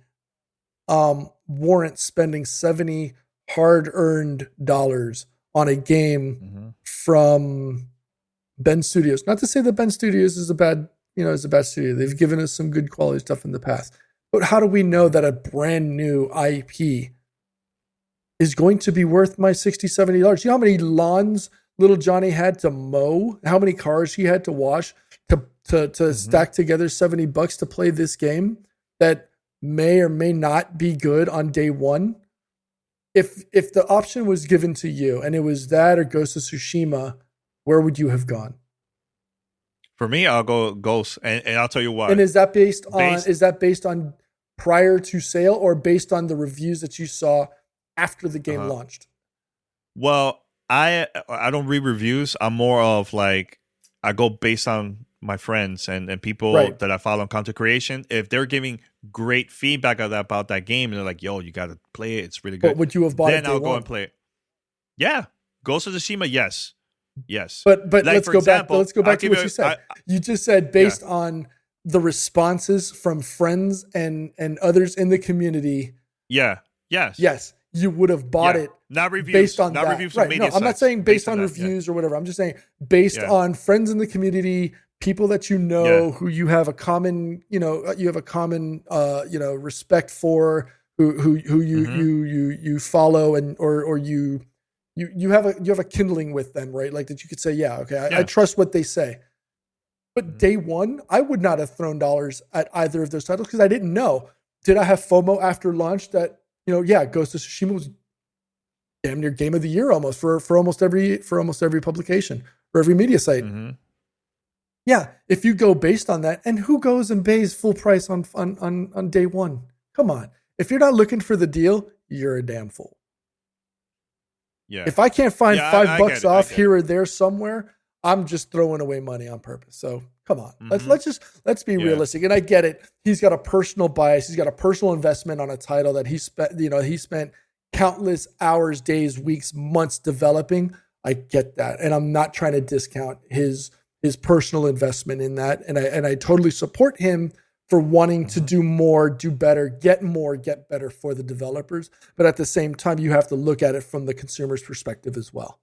Speaker 3: warrant spending $70 hard-earned dollars on a game from Ben Studios? Not to say that Ben Studios is a bad studio. They've given us some good quality stuff in the past. But how do we know that a brand new IP is going to be worth my $60, $70? You know how many lawns Little Johnny had to mow? How many cars he had to wash to stack together $70 to play this game that may or may not be good on day one? If the option was given to you and it was that or Ghost of Tsushima, where would you have gone?
Speaker 2: For me, I'll go Ghost, and I'll tell you why.
Speaker 3: And is that based on prior to sale or based on the reviews that you saw after the game launched?
Speaker 2: Well, I don't read reviews. I'm more of like, I go based on my friends and people that I follow on content creation. If they're giving great feedback about that game and they're like, yo, you got to play it, it's really good.
Speaker 3: But would you have bought it?
Speaker 2: Then I'll go and play it. Yeah. Ghost of Tsushima, yes.
Speaker 3: But like, let's go back to what you said. You just said based on the responses from friends and others in the community.
Speaker 2: Yeah. Yes.
Speaker 3: Yes. You would have bought it.
Speaker 2: Not reviews.
Speaker 3: Based on
Speaker 2: not
Speaker 3: that.
Speaker 2: reviews from media
Speaker 3: No, I'm not saying based on reviews or whatever. I'm just saying based on friends in the community, people that you know, who you have a common, respect for, who you follow or you have a kindling with them, right? Like that you could say, I trust what they say. But day one, I would not have thrown dollars at either of those titles because I didn't know. Did I have FOMO after launch that, Ghost of Tsushima was damn near game of the year almost for almost every publication or every media site. Mm-hmm. Yeah, if you go based on that, and who goes and pays full price on day one? Come on. If you're not looking for the deal, you're a damn fool. Yeah. If I can't find $5 off here or there somewhere, I'm just throwing away money on purpose. So come on, let's be realistic. And I get it. He's got a personal bias. He's got a personal investment on a title that he spent countless hours, days, weeks, months developing. I get that, and I'm not trying to discount his personal investment in that. And I totally support him for wanting to do more, do better, get better for the developers. But at the same time, you have to look at it from the consumer's perspective as well.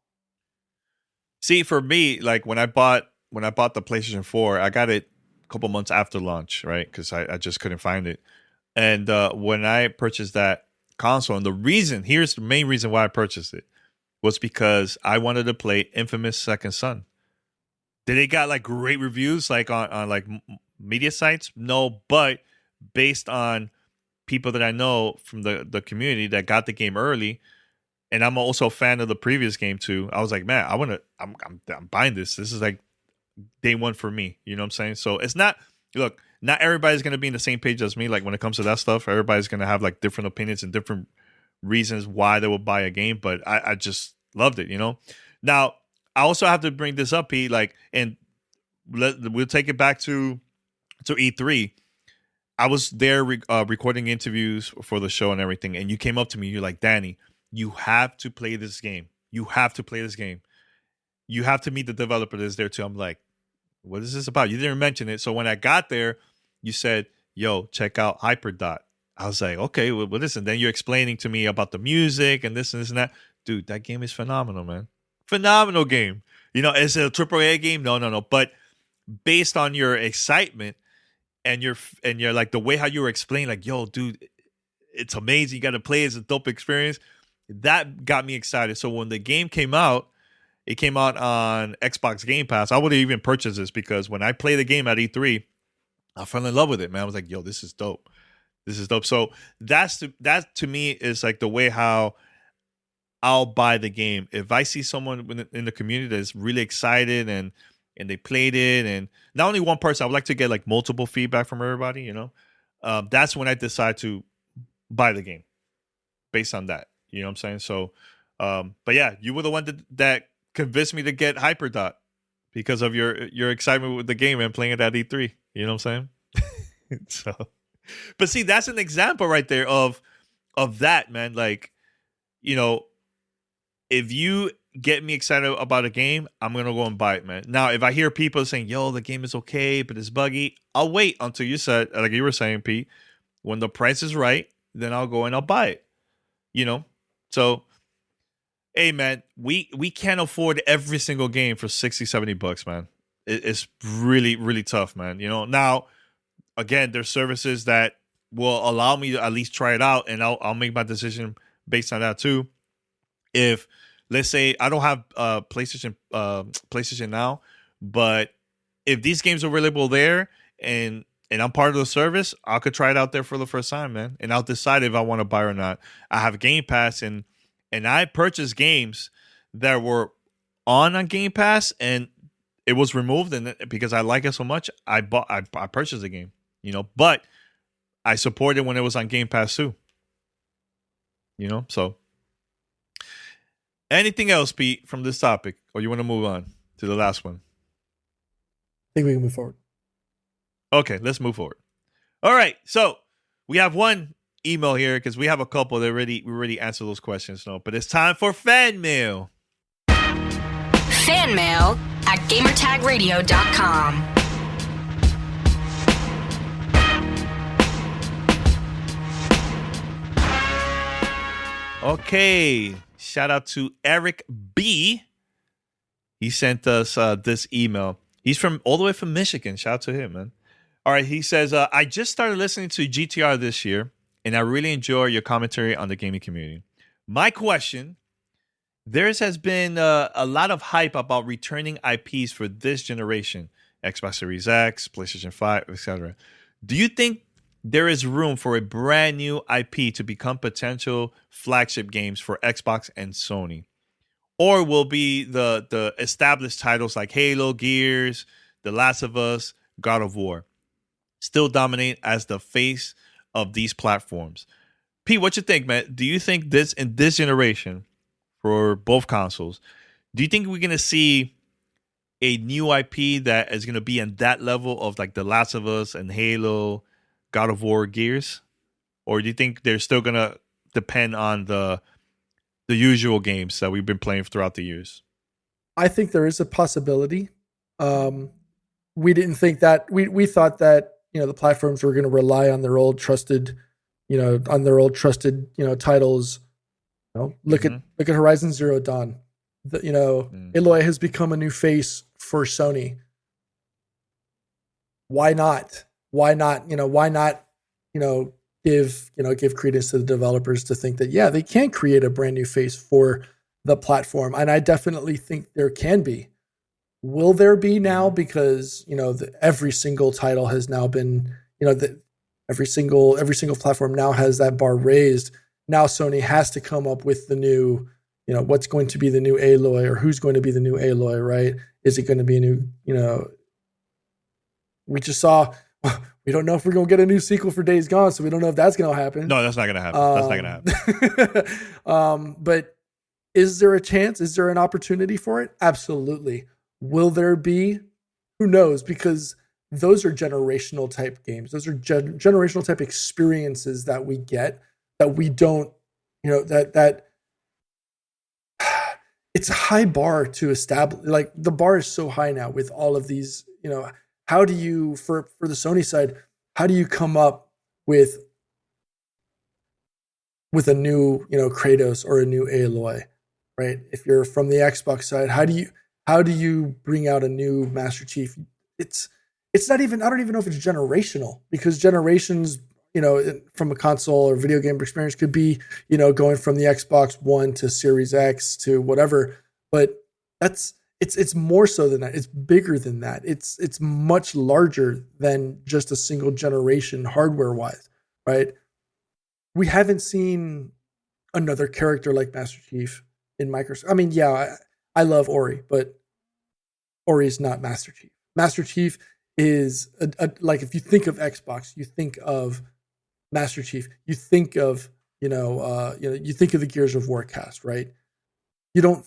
Speaker 2: See, for me, like when I bought the PlayStation 4, I got it a couple months after launch, right? Because I just couldn't find it. And when I purchased that console, and here's the main reason why I purchased it, was because I wanted to play Infamous Second Son. Did it got like great reviews like on like media sites? No, but based on people that I know from the community that got the game early, and I'm also a fan of the previous game too, I was like, man, I'm buying this. This is like day one for me. You know what I'm saying? So it's not everybody's going to be in the same page as me. Like when it comes to that stuff, everybody's going to have like different opinions and different reasons why they will buy a game. But I just loved it, Now, I also have to bring this up, Pete, like, and we'll take it back to E3. I was there recording interviews for the show and everything. And you came up to me. You're like, Danny, you have to play this game. You have to play this game. You have to meet the developer that's there too. I'm like, what is this about? You didn't mention it. So when I got there, you said, yo, check out Hyperdot. I was like, okay, well, listen. Then you're explaining to me about the music and this and this and that. Dude, that game is phenomenal, man. Phenomenal game. Is it a AAA game? No. But based on your excitement and your like the way how you were explaining, like, yo, dude, it's amazing. You got to play. It's a dope experience. That got me excited. So when the game came out, it came out on Xbox Game Pass. I would have even purchased this because when I played the game at E3, I fell in love with it, man. I was like, yo, this is dope. This is dope. So that to me is like the way how I'll buy the game. If I see someone in the community that's really excited and they played it, and not only one person, I would like to get like multiple feedback from everybody, that's when I decide to buy the game based on that. You know what I'm saying? So, but yeah, you were the one that convinced me to get Hyperdot because of your excitement with the game and playing it at E3. You know what I'm saying? So, but see, that's an example right there of that, man. Like, if you get me excited about a game, I'm gonna go and buy it, man. Now, if I hear people saying, "Yo, the game is okay, but it's buggy," I'll wait until you said, like you were saying, Pete, when the price is right, then I'll go and I'll buy it. So, hey, man, we can't afford every single game for $60-$70, man. It's really, really tough, man. Now, again, there's services that will allow me to at least try it out, and I'll make my decision based on that too. If, let's say, I don't have PlayStation now, but if these games are available there and I'm part of the service, I could try it out there for the first time, man. And I'll decide if I want to buy or not. I have Game Pass, and I purchased games that were on Game Pass, and it was removed. And because I like it so much, I purchased the game, But I supported when it was on Game Pass too. So Anything else, Pete, from this topic? Or you want to move on to the last one?
Speaker 3: I think we can move forward.
Speaker 2: Okay, let's move forward. All right, so we have one email here because we have a couple that we already answered those questions. No, but it's time for fan mail.
Speaker 1: Fan mail at gamertagradio.com.
Speaker 2: Okay, shout out to Eric B. He sent us this email. He's all the way from Michigan. Shout out to him, man. All right, he says, I just started listening to GTR this year, and I really enjoy your commentary on the gaming community. My question, there has been a lot of hype about returning IPs for this generation, Xbox Series X, PlayStation 5, etc. Do you think there is room for a brand new IP to become potential flagship games for Xbox and Sony? Or will be the established titles like Halo, Gears, The Last of Us, God of War still dominate as the face of these platforms? Pete, what you think, man? Do you think in this generation for both consoles, do you think we're going to see a new IP that is going to be in that level of like The Last of Us and Halo, God of War, Gears? Or do you think they're still going to depend on the usual games that we've been playing throughout the years?
Speaker 3: I think there is a possibility. We didn't think that. We thought that, the platforms were going to rely on their old trusted, titles. Look at Horizon Zero Dawn. Aloy has become a new face for Sony. Why not? Why not give credence to the developers to think that, they can create a brand new face for the platform. And I definitely think there can be. Will there be now? Because, every single title has now been, every single platform now has that bar raised. Now Sony has to come up with the new, what's going to be the new Aloy, or who's going to be the new Aloy, right? Is it going to be a new, we just saw, we don't know if we're going to get a new sequel for Days Gone, so we don't know if that's going to happen.
Speaker 2: No, that's not going to happen. That's not going to
Speaker 3: happen. But is there a chance? Is there an opportunity for it? Absolutely. Will there be? Who knows? Because those are generational type games. Those are generational type experiences that we get that we don't, that it's a high bar to establish. Like, the bar is so high now with all of these, how do you, for the Sony side, how do you come up with a new, Kratos or a new Aloy, right? If you're from the Xbox side, how do you bring out a new Master Chief? It's not even, I don't even know if it's generational, because generations, from a console or video game experience could be, going from the Xbox One to Series X to whatever. But it's more so than that. It's bigger than that. It's much larger than just a single generation hardware wise, right? We haven't seen another character like Master Chief in Microsoft. I mean, I love Ori, but Ori's not Master Chief. Master Chief is like, if you think of Xbox, you think of Master Chief, you think of you think of the Gears of War cast, right? You don't,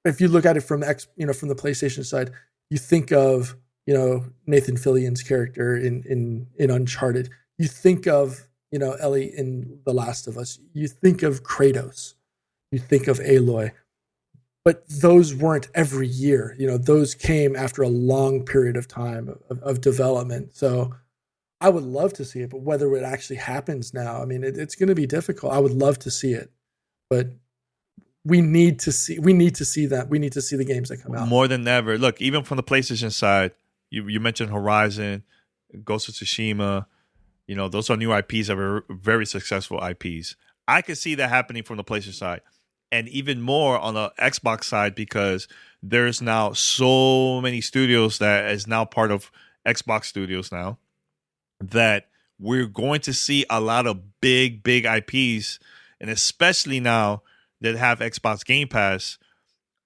Speaker 3: if you look at it from from the PlayStation side, you think of Nathan Fillion's character in Uncharted. You think of Ellie in The Last of Us. You think of Kratos. You think of Aloy. But those weren't every year. Those came after a long period of time of development. So I would love to see it, but whether it actually happens now, I mean, it's going to be difficult. I would love to see it, but we need to see that. We need to see the games that come out.
Speaker 2: More than ever. Look, even from the PlayStation side, you mentioned Horizon, Ghost of Tsushima. Those are new IPs that are very successful IPs. I could see that happening from the PlayStation side. And even more on the Xbox side, because there's now so many studios that is now part of Xbox Studios now, that we're going to see a lot of big IPs. And especially now that have Xbox Game Pass,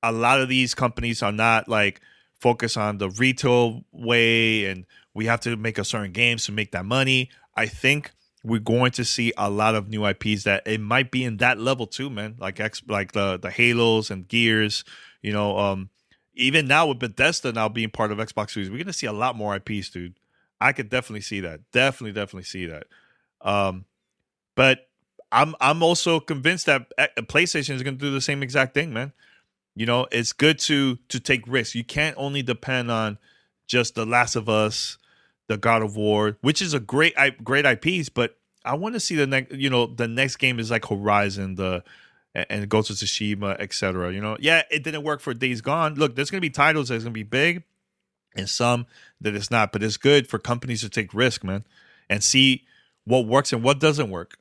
Speaker 2: a lot of these companies are not like focused on the retail way and we have to make a certain games to make that money. I think we're going to see a lot of new IPs that it might be in that level too, man. Like the Halos and Gears, even now with Bethesda now being part of Xbox Series, we're going to see a lot more IPs, dude. I could definitely see that. Definitely see that. But I'm also convinced that PlayStation is going to do the same exact thing, man. It's good to take risks. You can't only depend on just The Last of Us, the God of War, which is a great IPs, but I want to see the next. The next game is like Horizon, and Ghost of Tsushima, etc. Yeah, it didn't work for Days Gone. Look, there's gonna be titles that's gonna be big, and some that it's not. But it's good for companies to take risk, man, and see what works and what doesn't work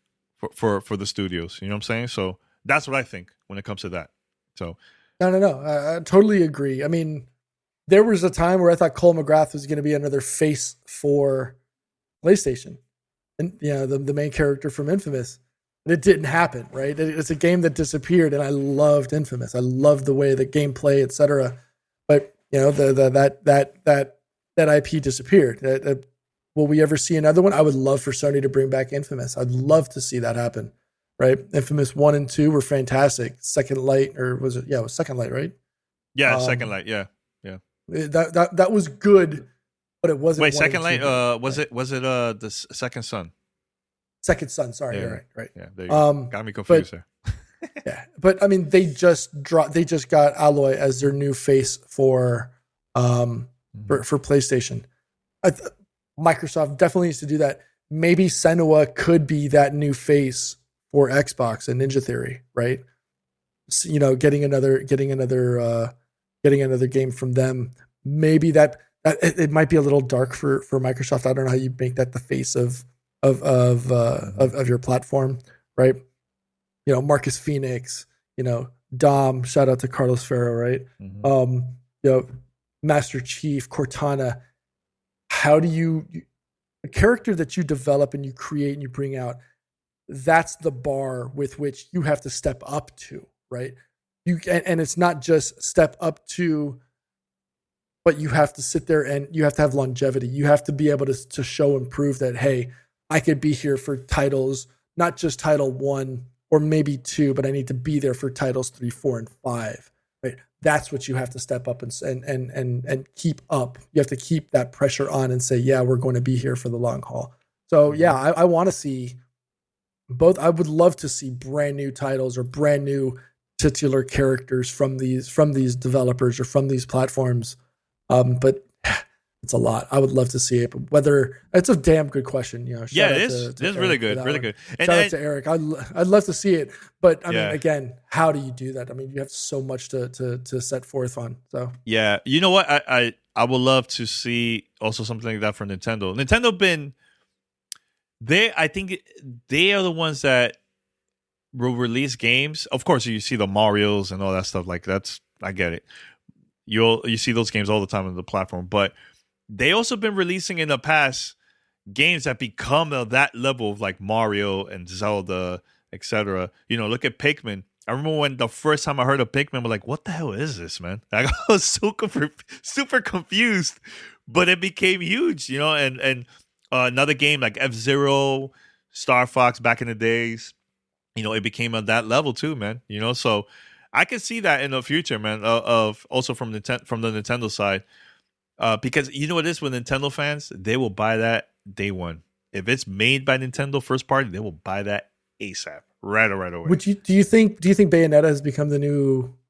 Speaker 2: for the studios. You know what I'm saying? So that's what I think when it comes to that. So
Speaker 3: no, I totally agree. I mean, there was a time where I thought Cole McGrath was going to be another face for PlayStation, and the main character from Infamous. And it didn't happen, right? It's a game that disappeared, and I loved Infamous. I loved the way the gameplay, etc. But that IP disappeared. Will we ever see another one? I would love for Sony to bring back Infamous. I'd love to see that happen, right? Infamous 1 and 2 were fantastic. Second Light, or was it? Yeah, it was Second Light, right?
Speaker 2: Yeah, Second Light. Yeah.
Speaker 3: That was good, but it wasn't.
Speaker 2: Wait, Second Light. Was it the Second Son?
Speaker 3: Second Son. Sorry,
Speaker 2: yeah,
Speaker 3: you're right.
Speaker 2: Yeah, there you go. Got me confused there.
Speaker 3: Yeah, but I mean, they just got Alloy as their new face for PlayStation. Microsoft definitely needs to do that. Maybe Senua could be that new face for Xbox and Ninja Theory, right? So, getting another game from them. Maybe that it might be a little dark for Microsoft. I don't know how you make that the face of your platform, right? Marcus Phoenix, Dom, shout out to Carlos Ferro, right? Mm-hmm. Master Chief, Cortana. How do a character that you develop and you create and you bring out, that's the bar with which you have to step up to, right? And it's not just step up to, but you have to sit there and you have to have longevity. You have to be able to show and prove that, hey, I could be here for titles, not just title 1 or maybe 2, but I need to be there for titles 3, 4, and 5. Right? That's what you have to step up and keep up. You have to keep that pressure on and say, yeah, we're going to be here for the long haul. So yeah, I want to see both. I would love to see brand new titles or brand new titular characters from these developers or from these platforms. But it's a lot. I would love to see it, but whether it's a damn good question.
Speaker 2: Yeah, it is. It is really good, really good.
Speaker 3: Shout out to Eric. I'd love to see it, but I mean, again, how do you do that? I mean, you have so much to set forth on. So
Speaker 2: yeah, you know what? I would love to see also something like that for Nintendo. Nintendo I think they are the ones that will release games. Of course, you see the Marios and all that stuff. Like I get it. You see those games all the time on the platform, but they also been releasing in the past games that become of that level of like Mario and Zelda, etc. Look at Pikmin. I remember when the first time I heard of Pikmin, I'm like, what the hell is this, man? Like, I was super confused, but it became huge, and another game like F-Zero, Star Fox back in the days, it became at that level too, man. So I can see that in the future, man, of also from the Nintendo side. Because you know what it is with Nintendo fans, they will buy that day one. If it's made by Nintendo first party, they will buy that ASAP, right away.
Speaker 3: Do you think Bayonetta has become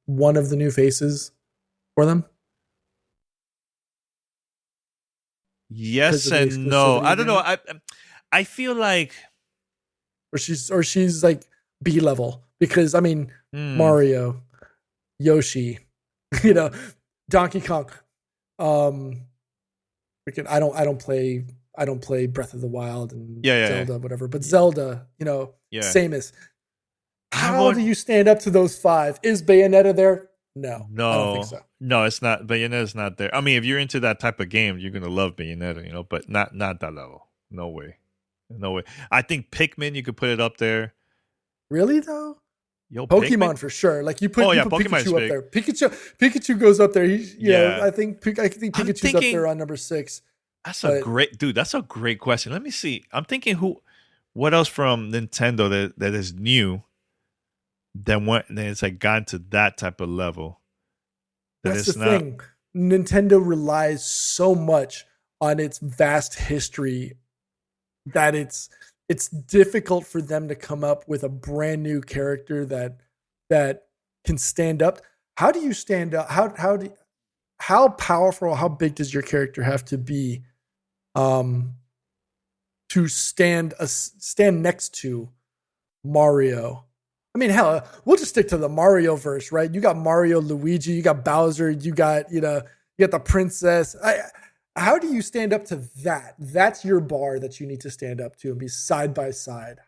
Speaker 3: one of the new faces for them?
Speaker 2: Yes and no. I don't know. I feel like,
Speaker 3: or she's like B level, because I mean Mario, Yoshi, Donkey Kong. I don't play Breath of the Wild and Zelda, whatever. But Zelda, Samus. How do you stand up to those 5? Is Bayonetta there? No, I don't think so.
Speaker 2: No, it's not. Bayonetta's not there. I mean, if you're into that type of game, you're gonna love Bayonetta, but not that level. No way. I think Pikmin, you could put it up there.
Speaker 3: Really though?
Speaker 2: Yo,
Speaker 3: Pokemon
Speaker 2: Pikmin?
Speaker 3: For sure. Like you put
Speaker 2: Pokemon's
Speaker 3: Pikachu up there. Pikachu goes up there. I think Pikachu's up there on number 6.
Speaker 2: That's a great question. Let me see. I'm thinking what else from Nintendo that is new? Then it's like gotten to that type of level.
Speaker 3: That's the thing. Nintendo relies so much on its vast history that it's difficult for them to come up with a brand new character that can stand up. How do you stand up? How powerful, how big does your character have to be to stand next to Mario? I mean, hell, we'll just stick to the Mario verse, right? You got Mario, Luigi, you got Bowser, you got the princess. How do you stand up to that? That's your bar that you need to stand up to and be side by side.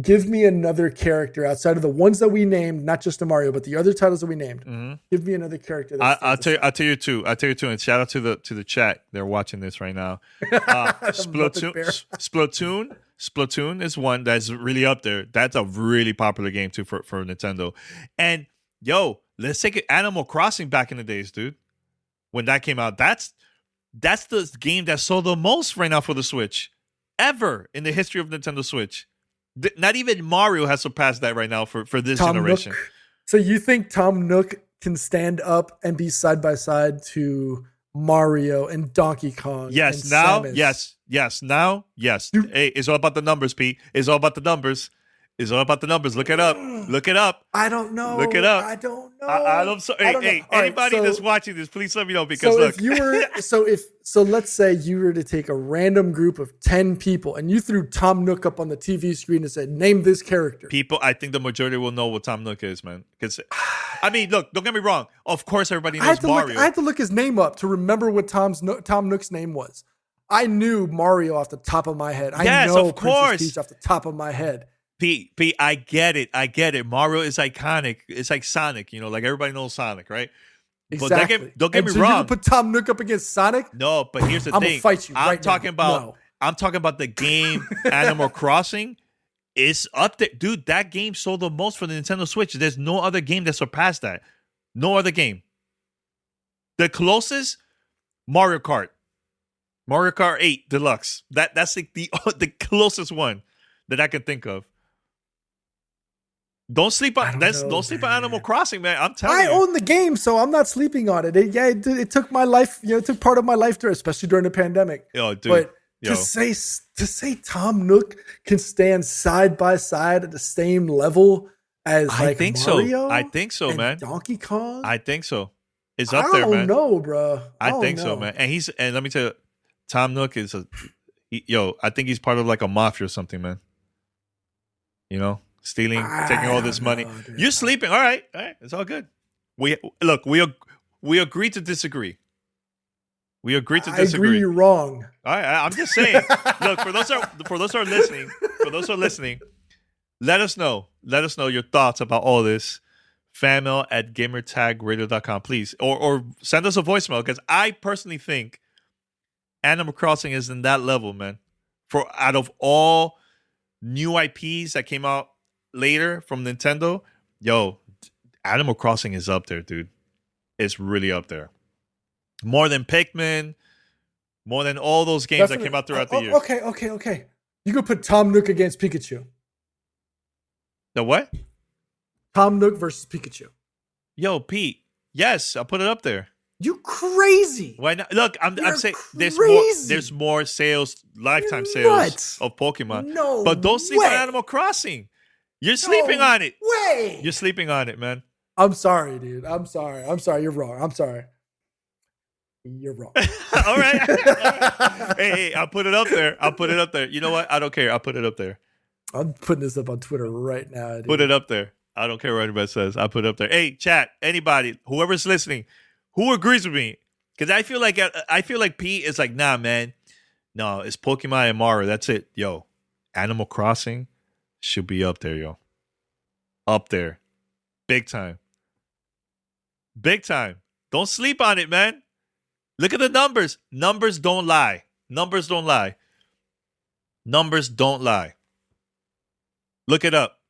Speaker 3: Give me another character outside of the ones that we named, not just the Mario, but the other titles that we named. Mm-hmm. Give me another character.
Speaker 2: I'll tell you two. And shout out to the chat. They're watching this right now. Splatoon is one that's really up there. That's a really popular game too for Nintendo. And yo, let's take it. Animal Crossing back in the days, dude. When that came out, that's the game that sold the most right now for the Switch ever in the history of Nintendo Switch. Not even Mario has surpassed that right now for this generation.
Speaker 3: Nook. So you think Tom Nook can stand up and be side by side to Mario and Donkey Kong?
Speaker 2: Yes,
Speaker 3: and
Speaker 2: now,
Speaker 3: Samus?
Speaker 2: yes, now, yes. Hey, it's all about the numbers, Pete. It's all about the numbers. It's all about the numbers. Look it up.
Speaker 3: I don't know.
Speaker 2: Look it up.
Speaker 3: I don't know.
Speaker 2: I'm sorry. Hey, anybody that's watching this, please let me know because look.
Speaker 3: If you were, so let's say you were to take a random group of 10 people and you threw Tom Nook up on the TV screen and said, "Name this character."
Speaker 2: People, I think the majority will know what Tom Nook is, man. Because, I mean, look, don't get me wrong. Of course, everybody knows Mario.
Speaker 3: I had to look his name up to remember what Tom Nook's name was. I knew Mario off the top of my head.
Speaker 2: Yes,
Speaker 3: I know
Speaker 2: of course.
Speaker 3: Princess Peach off the top of my head.
Speaker 2: Pete, I get it. Mario is iconic. It's like Sonic, like everybody knows Sonic, right?
Speaker 3: Exactly.
Speaker 2: But don't get me
Speaker 3: so
Speaker 2: wrong.
Speaker 3: You gonna put Tom Nook up against Sonic?
Speaker 2: No, but here's the
Speaker 3: I'm
Speaker 2: thing.
Speaker 3: Gonna fight you
Speaker 2: I'm talking about the game Animal Crossing is up there. Dude, that game sold the most for the Nintendo Switch. There's no other game that surpassed that. No other game. The closest, Mario Kart 8 Deluxe. That's like the closest one that I can think of. Don't sleep on Animal Crossing, man. I'm telling you.
Speaker 3: I own the game, so I'm not sleeping on it. It took my life, it took part of my life, especially during the pandemic.
Speaker 2: Yo, dude.
Speaker 3: But to say Tom Nook can stand side by side at the same level as Mario,
Speaker 2: I think so, man.
Speaker 3: Donkey Kong,
Speaker 2: I think so. It's up there, man.
Speaker 3: I don't know, bro.
Speaker 2: I think so, man. And let me tell you, Tom Nook is I think he's part of like a mafia or something, man. Stealing, taking all this money. You're sleeping. All right. It's all good. We agree to disagree. I agree
Speaker 3: you're wrong.
Speaker 2: All right. I'm just saying. Look, for those who are listening, let us know your thoughts about all this. Fanmail at gamertagradio.com, please, or send us a voicemail because I personally think Animal Crossing is in that level, man. For out of all new IPs that came out later from Nintendo, Animal Crossing is up there, dude. It's really up there. More than Pikmin, more than all those games that came out throughout the years.
Speaker 3: Okay. You could put Tom Nook against Pikachu.
Speaker 2: The what?
Speaker 3: Tom Nook versus Pikachu.
Speaker 2: Yo, Pete. Yes, I'll put it up there.
Speaker 3: You crazy?
Speaker 2: Why not? Look, I'm saying there's more sales, lifetime sales of Pokemon.
Speaker 3: No,
Speaker 2: but don't sleep on Animal Crossing. You're sleeping on it.
Speaker 3: Way.
Speaker 2: You're sleeping on it, man.
Speaker 3: I'm sorry, dude. I'm sorry. You're wrong. I'm sorry. You're wrong.
Speaker 2: All right. Hey, I'll put it up there. You know what? I don't care. I'll put it up there.
Speaker 3: I'm putting this up on Twitter right now, dude.
Speaker 2: Put it up there. I don't care what anybody says. I'll put it up there. Hey, chat, anybody, whoever's listening, who agrees with me? Because I feel like Pete is like, nah, man. No, it's Pokemon and Mario. That's it. Yo, Animal Crossing should be up there, yo. Up there. Big time. Big time. Don't sleep on it, man. Look at the numbers. Numbers don't lie. Numbers don't lie. Numbers don't lie. Look it up.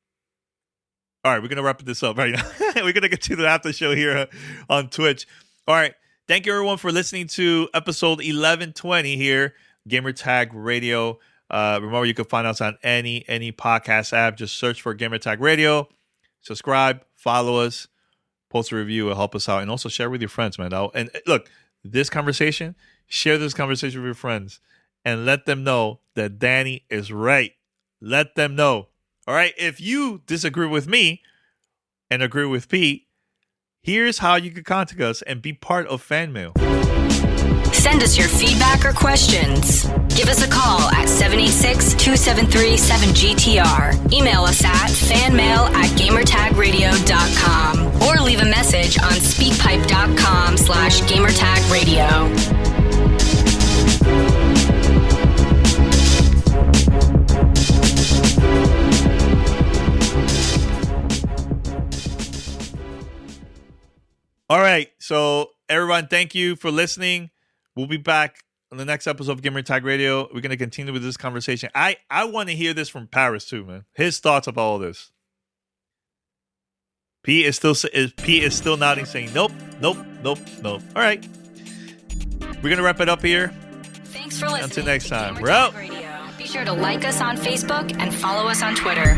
Speaker 2: All right, we're going to wrap this up right now. We're going to get to the after show here on Twitch. All right. Thank you, everyone, for listening to episode 1120 here, Gamertag Radio. Remember, you can find us on any podcast app. Just search for Gamertag Radio. Subscribe, follow us, post a review. It'll help us out. And also share with your friends, man. And look, share this conversation with your friends and let them know that Danny is right. Let them know. All right? If you disagree with me and agree with Pete, here's how you can contact us and be part of Fan Mail.
Speaker 1: Send us your feedback or questions. Give us a call at 786-273-7GTR. Email us at fanmail@gamertagradio.com or leave a message on speakpipe.com/gamertagradio.
Speaker 2: All right, so everyone, thank you for listening. We'll be back on the next episode of Gamertag Radio. We're going to continue with this conversation. I want to hear this from Paris too, man. His thoughts about all this. Pete is still nodding, saying nope. All right, we're going to wrap it up here.
Speaker 1: Thanks for listening.
Speaker 2: Until next time,
Speaker 1: Gamertag
Speaker 2: we're out.
Speaker 1: Radio. Be sure to like us on Facebook and follow us on Twitter.